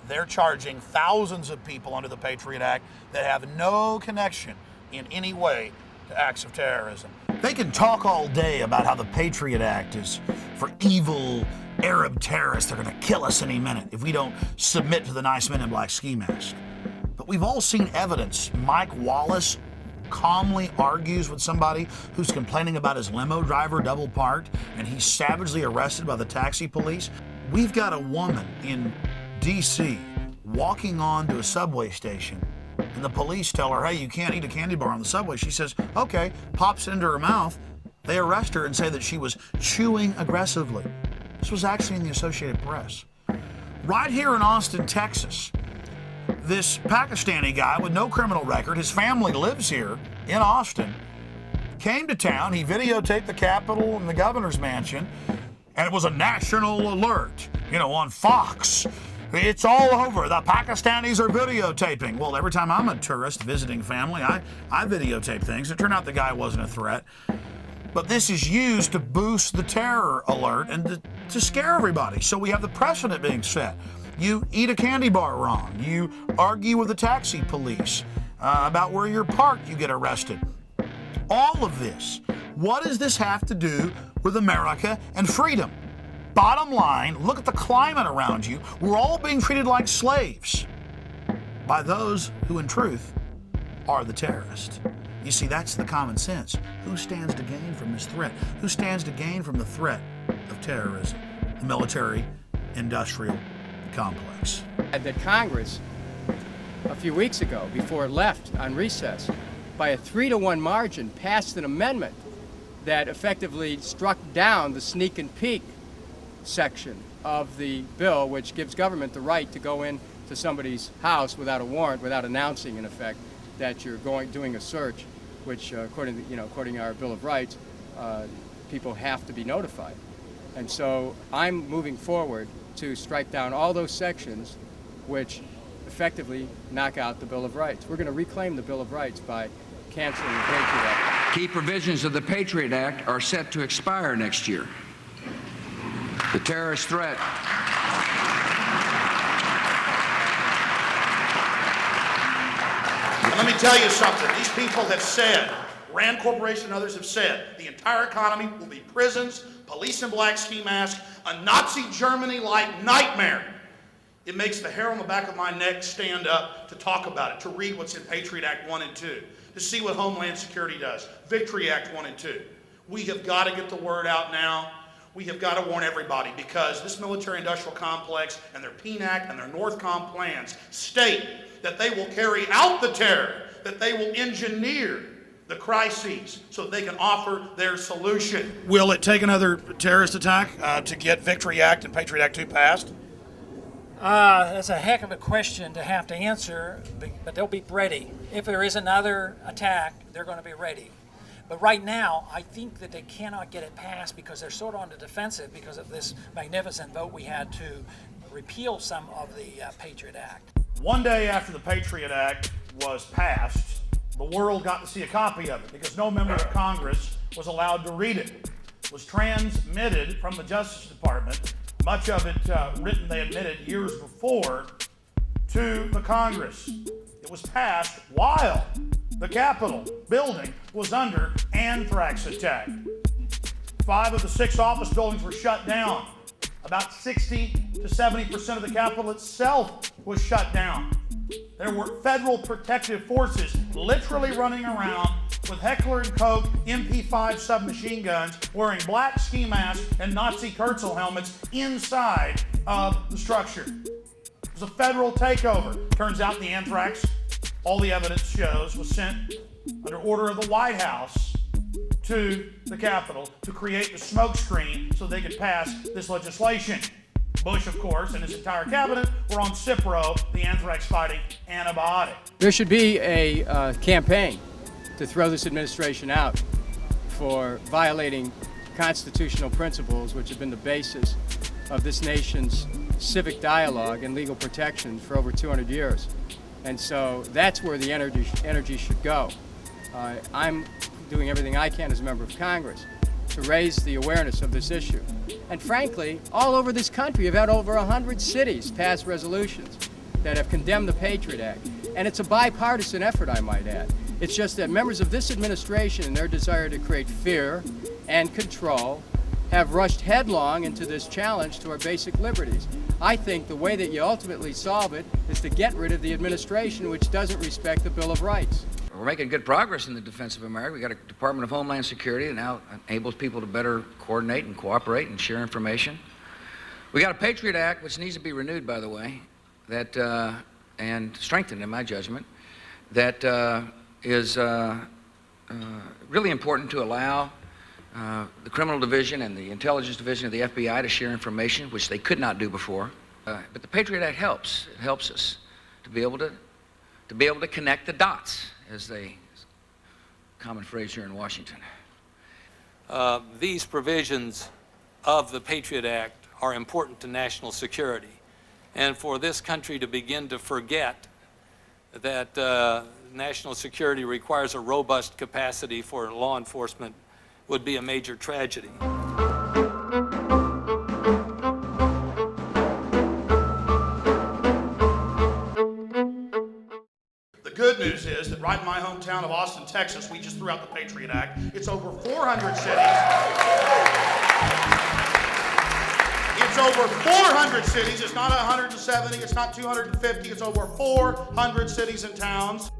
They're charging thousands of people under the Patriot Act that have no connection in any way to acts of terrorism. They can talk all day about how the Patriot Act is for evil Arab terrorists. They're going to kill us any minute if we don't submit to the nice men in black ski masks. But we've all seen evidence. Mike Wallace calmly argues with somebody who's complaining about his limo driver double parked, and he's savagely arrested by the taxi police. We've got a woman in D.C. walking on to a subway station, and the police tell her, hey, you can't eat a candy bar on the subway. She says, okay, pops it into her mouth. They arrest her and say that she was chewing aggressively. This was actually in the Associated Press. Right here in Austin, Texas, this Pakistani guy with no criminal record, his family lives here in Austin, came to town. He videotaped the Capitol and the governor's mansion, and it was a national alert, on Fox. It's all over. The Pakistanis are videotaping. Well, every time I'm a tourist visiting family, I videotape things. It turned out the guy wasn't a threat. But this is used to boost the terror alert and to scare everybody. So we have the precedent being set. You eat a candy bar wrong. You argue with the taxi police about where you're parked, you get arrested. all of this. What does this have to do with America and freedom? Bottom line, look at the climate around you. We're all being treated like slaves by those who in truth are the terrorists. You see, that's the common sense. Who stands to gain from this threat? Who stands to gain from the threat of terrorism? The military-industrial complex. That Congress, a few weeks ago, before it left on recess, by a 3-to-1 margin, passed an amendment that effectively struck down the sneak and peek section of the bill, which gives government the right to go into somebody's house without a warrant, without announcing, in effect, that you're doing a search, which, according to our Bill of Rights, people have to be notified. And so I'm moving forward to strike down all those sections which effectively knock out the Bill of Rights. We're going to reclaim the Bill of Rights by canceling the Patriot Act. Key provisions of the Patriot Act are set to expire next year. The terrorist threat. And let me tell you something. These people have said, Rand Corporation and others have said, the entire economy will be prisons, police in black ski masks, a Nazi Germany-like nightmare. It makes the hair on the back of my neck stand up to talk about it, to read what's in Patriot Act 1 and 2, to see what Homeland Security does, Victory Act 1 and 2. We have got to get the word out now. We have got to warn everybody, because this military-industrial complex and their PNAC and their NORTHCOM plans state that they will carry out the terror, that they will engineer the crises so that they can offer their solution. Will it take another terrorist attack to get Victory Act and Patriot Act 2 passed? That's a heck of a question to have to answer, but they'll be ready. If there is another attack, they're going to be ready. But right now, I think that they cannot get it passed because they're sort of on the defensive because of this magnificent vote we had to repeal some of the Patriot Act. One day after the Patriot Act was passed, the world got to see a copy of it because no member of Congress was allowed to read it. It was transmitted from the Justice Department, much of it written, they admitted, years before, to the Congress. It was passed while the Capitol building was under anthrax attack. 5 of the 6 office buildings were shut down. About 60 to 70% of the Capitol itself was shut down. There were federal protective forces literally running around with Heckler & Koch MP5 submachine guns, wearing black ski masks and Nazi Kurzel helmets inside of the structure. It was a federal takeover. Turns out the anthrax, all the evidence shows, was sent under order of the White House to the Capitol to create the smoke screen so they could pass this legislation. Bush, of course, and his entire cabinet were on Cipro, the anthrax-fighting antibiotic. There should be a campaign to throw this administration out for violating constitutional principles which have been the basis of this nation's civic dialogue and legal protections for over 200 years. And so that's where the energy should go. I'm doing everything I can as a member of Congress to raise the awareness of this issue. And frankly, all over this country, you've had over 100 cities pass resolutions that have condemned the Patriot Act. And it's a bipartisan effort, I might add. It's just that members of this administration, in their desire to create fear and control, have rushed headlong into this challenge to our basic liberties. I think the way that you ultimately solve it is to get rid of the administration which doesn't respect the Bill of Rights. We're making good progress in the defense of America. We got a Department of Homeland Security that now enables people to better coordinate and cooperate and share information. We got a Patriot Act, which needs to be renewed, by the way, that and strengthened, in my judgment, that is really important to allow the criminal division and the intelligence division of the FBI to share information, which they could not do before. But the Patriot Act helps. It helps us to be able to connect the dots, as they common phrase here in Washington. These provisions of the Patriot Act are important to national security. And for this country to begin to forget that national security requires a robust capacity for law enforcement would be a major tragedy. The good good news is that right in my hometown of Austin, Texas, we just threw out the Patriot Act. It's over 400 cities. It's over 400 cities. It's not 170. It's not 250. It's over 400 cities and towns.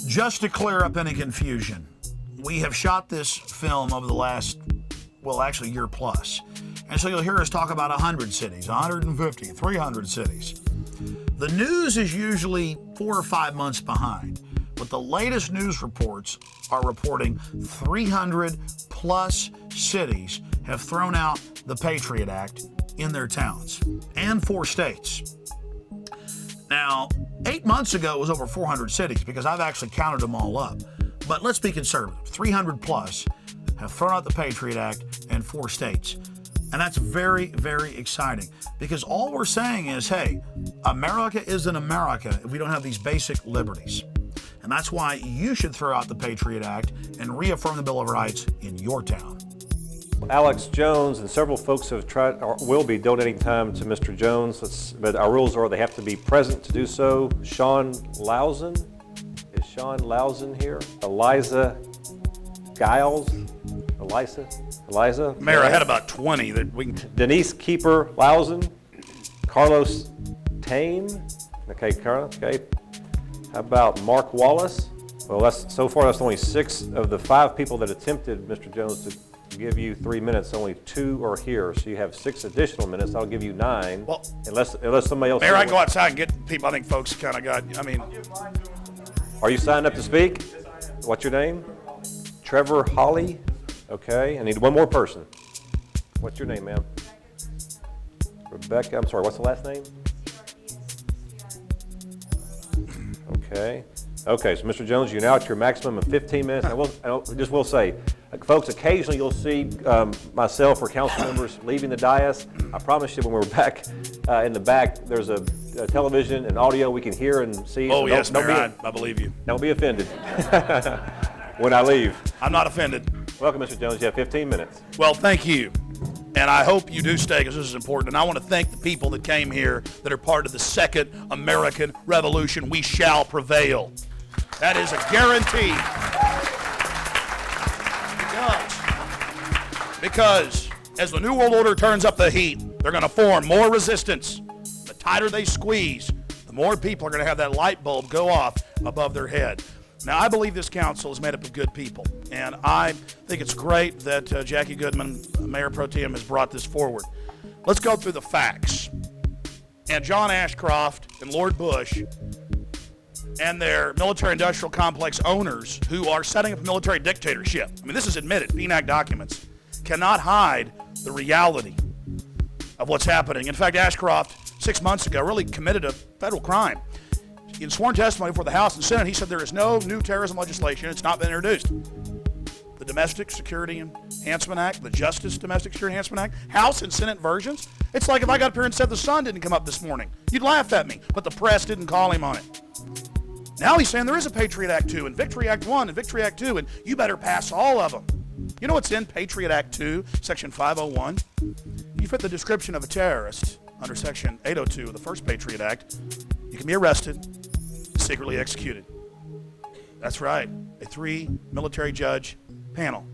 Just to clear up any confusion, we have shot this film over the last, well, actually year plus. And so you'll hear us talk about 100 cities, 150, 300 cities. The news is usually 4 or 5 months behind, but the latest news reports are reporting 300 plus cities have thrown out the Patriot Act in their towns, and 4 states. Now, 8 months ago it was over 400 cities because I've actually counted them all up. But let's be conservative. 300 plus have thrown out the Patriot Act in 4 states. And that's very, very exciting because all we're saying is, hey, America isn't America if we don't have these basic liberties. And that's why you should throw out the Patriot Act and reaffirm the Bill of Rights in your town. Alex Jones and several folks have tried or will be donating time to Mr. Jones, but our rules are they have to be present to do so. Sean Lausen, is Sean Lausen here? Eliza Giles, Eliza. Mayor, I had about 20 that we can. Denise Keeper Lausen, Carlos Tame. Okay, Carlos. Okay. How about Mark Wallace? Well, so far that's only 6 of the 5 people that attempted, Mr. Jones, to give you 3 minutes. Only 2 are here, so you have 6 additional minutes. I'll give you 9. Well, unless somebody else. Mayor, I can go outside and get people. I think folks kind of got. Are you signed up to speak? What's your name? Trevor Holly. Okay, I need one more person. What's your name, ma'am? Rebecca. I'm sorry. What's the last name? Okay. Okay, so Mr. Jones, you're now at your maximum of 15 minutes. I will say, folks, occasionally you'll see myself or council members leaving the dais. I promise you when we're back in the back, there's a television and audio we can hear and see. Oh, so yes, Mayor, I believe you. Don't be offended when I leave. I'm not offended. Welcome, Mr. Jones. You have 15 minutes. Well, thank you. And I hope you do stay because this is important. And I want to thank the people that came here that are part of the Second American Revolution. We shall prevail. That is a guarantee. Because as the New World Order turns up the heat, they're going to form more resistance. The tighter they squeeze, the more people are going to have that light bulb go off above their head. Now, I believe this council is made up of good people, and I think it's great that Jackie Goodman, Mayor Pro Tem, has brought this forward. Let's go through the facts. And John Ashcroft and Lord Bush and their military-industrial complex owners who are setting up a military dictatorship. I mean, this is admitted. PNAC documents cannot hide the reality of what's happening. In fact, Ashcroft, 6 months ago, really committed a federal crime. In sworn testimony before the House and Senate, he said there is no new terrorism legislation. It's not been introduced. The Domestic Security Enhancement Act, the Justice Domestic Security Enhancement Act, House and Senate versions. It's like if I got up here and said the sun didn't come up this morning. You'd laugh at me, but the press didn't call him on it. Now he's saying there is a Patriot Act 2 and Victory Act 1 and Victory Act 2, and you better pass all of them. You know what's in Patriot Act 2, Section 501? You fit the description of a terrorist under Section 802 of the first Patriot Act. You can be arrested, secretly executed. That's right, a 3 military judge panel.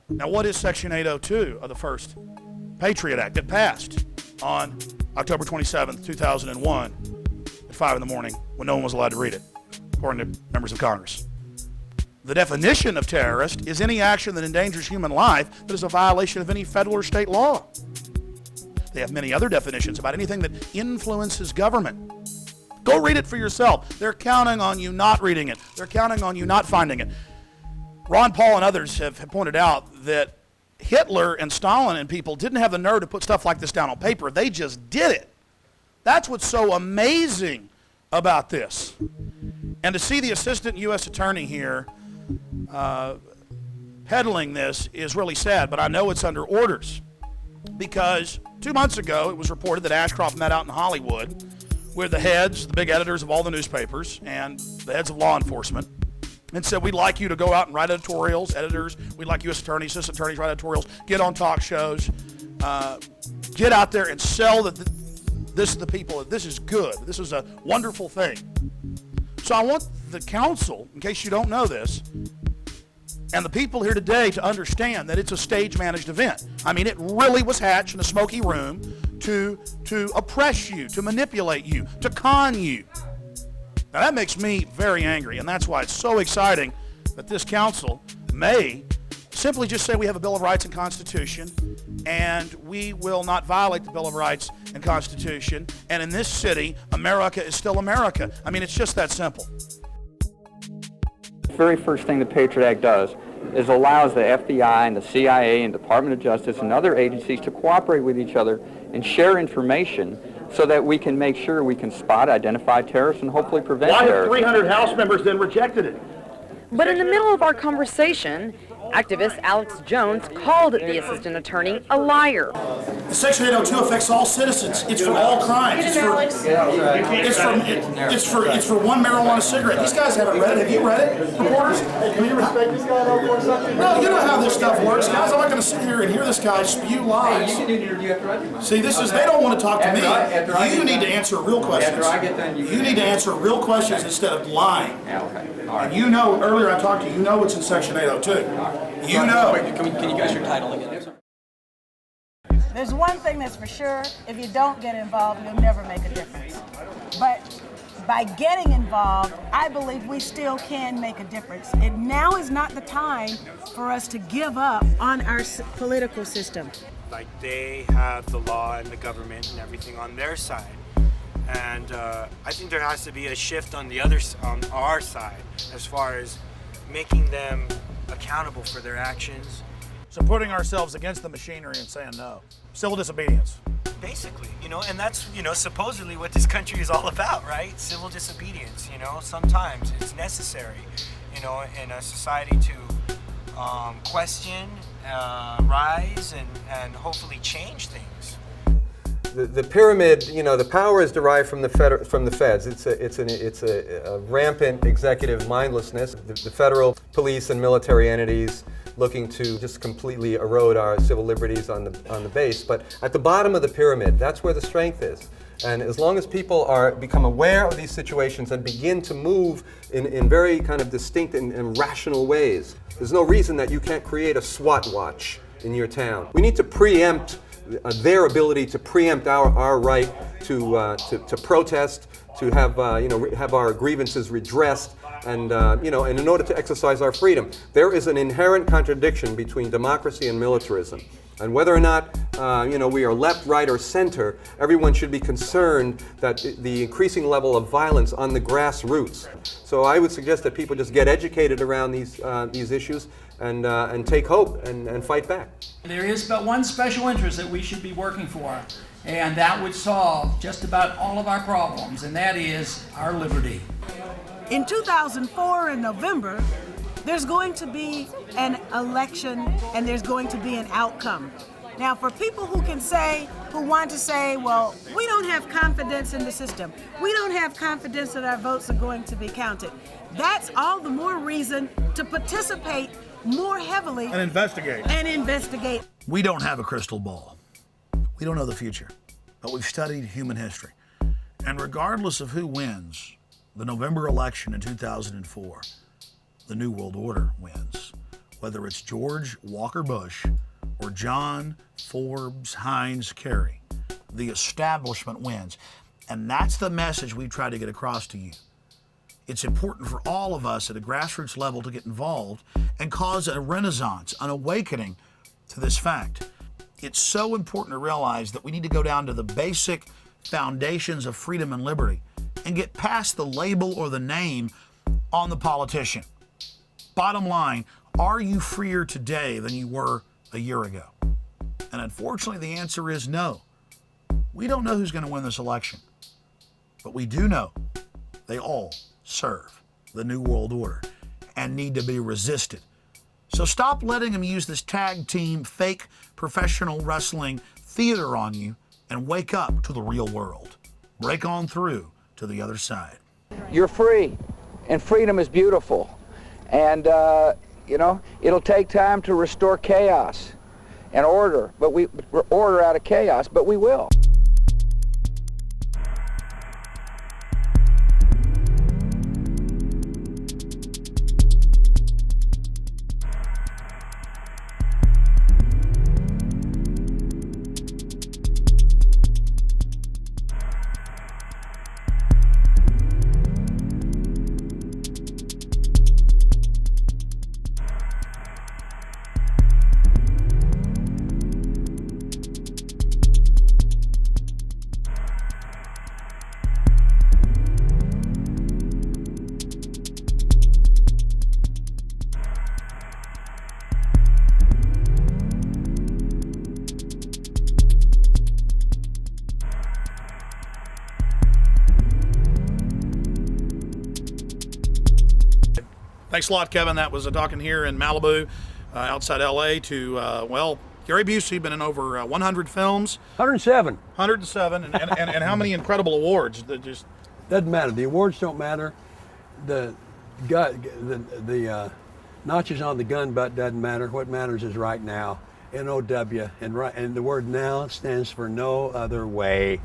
Now, what is Section 802 of the first Patriot Act? It passed on October 27th, 2001 at 5 in the morning when no one was allowed to read it, according to members of Congress. The definition of terrorist is any action that endangers human life that is a violation of any federal or state law. They have many other definitions about anything that influences government. Go read it for yourself. They're counting on you not reading it. They're counting on you not finding it. Ron Paul and others have pointed out that Hitler and Stalin and people didn't have the nerve to put stuff like this down on paper. They just did it. That's what's so amazing about this. And to see the assistant U.S. attorney here peddling this is really sad, but I know it's under orders because 2 months ago it was reported that Ashcroft met out in Hollywood with the heads, the big editors of all the newspapers and the heads of law enforcement and said, we'd like you to go out and write editorials, editors, we'd like U.S. attorneys, assistant attorneys write editorials, get on talk shows, get out there and sell that this is the people, this is good, this is a wonderful thing. So I want the council, in case you don't know this, and the people here today to understand that it's a stage-managed event. I mean, it really was hatched in a smoky room to oppress you, to manipulate you, to con you. Now that makes me very angry, and that's why it's so exciting that this council may simply just say we have a Bill of Rights and Constitution, and we will not violate the Bill of Rights and Constitution, and in this city, America is still America. I mean, it's just that simple. The very first thing the Patriot Act does is allows the FBI and the CIA and Department of Justice and other agencies to cooperate with each other and share information so that we can make sure we can spot, identify terrorists, and hopefully prevent terrorism. Why have 300 House members then rejected it? But in the middle of our conversation, activist Alex Jones called the assistant attorney a liar. The Section 802 affects all citizens. It's for all crimes. It's for one marijuana cigarette. These guys haven't read it. Have you read it, reporters? Hey, can you respect this guy though for a second? No, you know how this stuff works, guys. I'm not going to sit here and hear this guy spew lies. Hey, you can do an interview after I do mine. See, this is, they don't want to talk to me. You need to answer real questions. After I get done, you need to answer real questions instead of lying. Yeah, okay. All right. And you know, earlier I talked to you, you know what's in Section 802. You know. Can you give us your title again? There's one thing that's for sure, if you don't get involved, you'll never make a difference. But by getting involved, I believe we still can make a difference. And now is not the time for us to give up on our political system. Like, they have the law and the government and everything on their side. And I think there has to be a shift on our side as far as making them accountable for their actions. So putting ourselves against the machinery and saying no. Civil disobedience. Basically, and that's, supposedly what this country is all about, right? Civil disobedience, sometimes it's necessary, in a society to question, rise, and hopefully change things. The pyramid, the power is derived from the feds. It's a rampant executive mindlessness. The federal police and military entities looking to just completely erode our civil liberties on the base. But at the bottom of the pyramid, that's where the strength is. And as long as people become aware of these situations and begin to move in very kind of distinct and rational ways, there's no reason that you can't create a SWAT watch in your town. We need to preempt their ability to preempt our right to protest, to have have our grievances redressed, and and in order to exercise our freedom. There is an inherent contradiction between democracy and militarism. And whether or not we are left, right, or center, everyone should be concerned that the increasing level of violence on the grassroots. So I would suggest that people just get educated around these issues and take hope and fight back. There is but one special interest that we should be working for, and that would solve just about all of our problems, and that is our liberty. In 2004, in November, there's going to be an election and there's going to be an outcome. Now, for people who want to say, well, we don't have confidence in the system, we don't have confidence that our votes are going to be counted, that's all the more reason to participate more heavily and investigate. We don't have a crystal ball. We don't know the future, but we've studied human history. And regardless of who wins the November election in 2004, the New World Order wins. Whether it's George Walker Bush or John Forbes Hines Kerry, the establishment wins. And that's the message we try to get across to you. It's important for all of us at a grassroots level to get involved and cause a renaissance, an awakening to this fact. It's so important to realize that we need to go down to the basic foundations of freedom and liberty and get past the label or the name on the politician. Bottom line, are you freer today than you were a year ago? And unfortunately, the answer is no. We don't know who's going to win this election, but we do know they all serve the New World Order and need to be resisted. So stop letting them use this tag team, fake professional wrestling theater on you and wake up to the real world. Break on through to the other side. You're free, and freedom is beautiful. And, it'll take time to restore chaos and order, order out of chaos, but we will. Thanks a lot, Kevin. That was a talking here in Malibu, outside L.A. to, Gary Busey, been in over 100 films. 107. 107, and how many incredible awards? That just doesn't matter. The awards don't matter. The notches on the gun butt doesn't matter. What matters is right now. NOW, and the word now stands for no other way.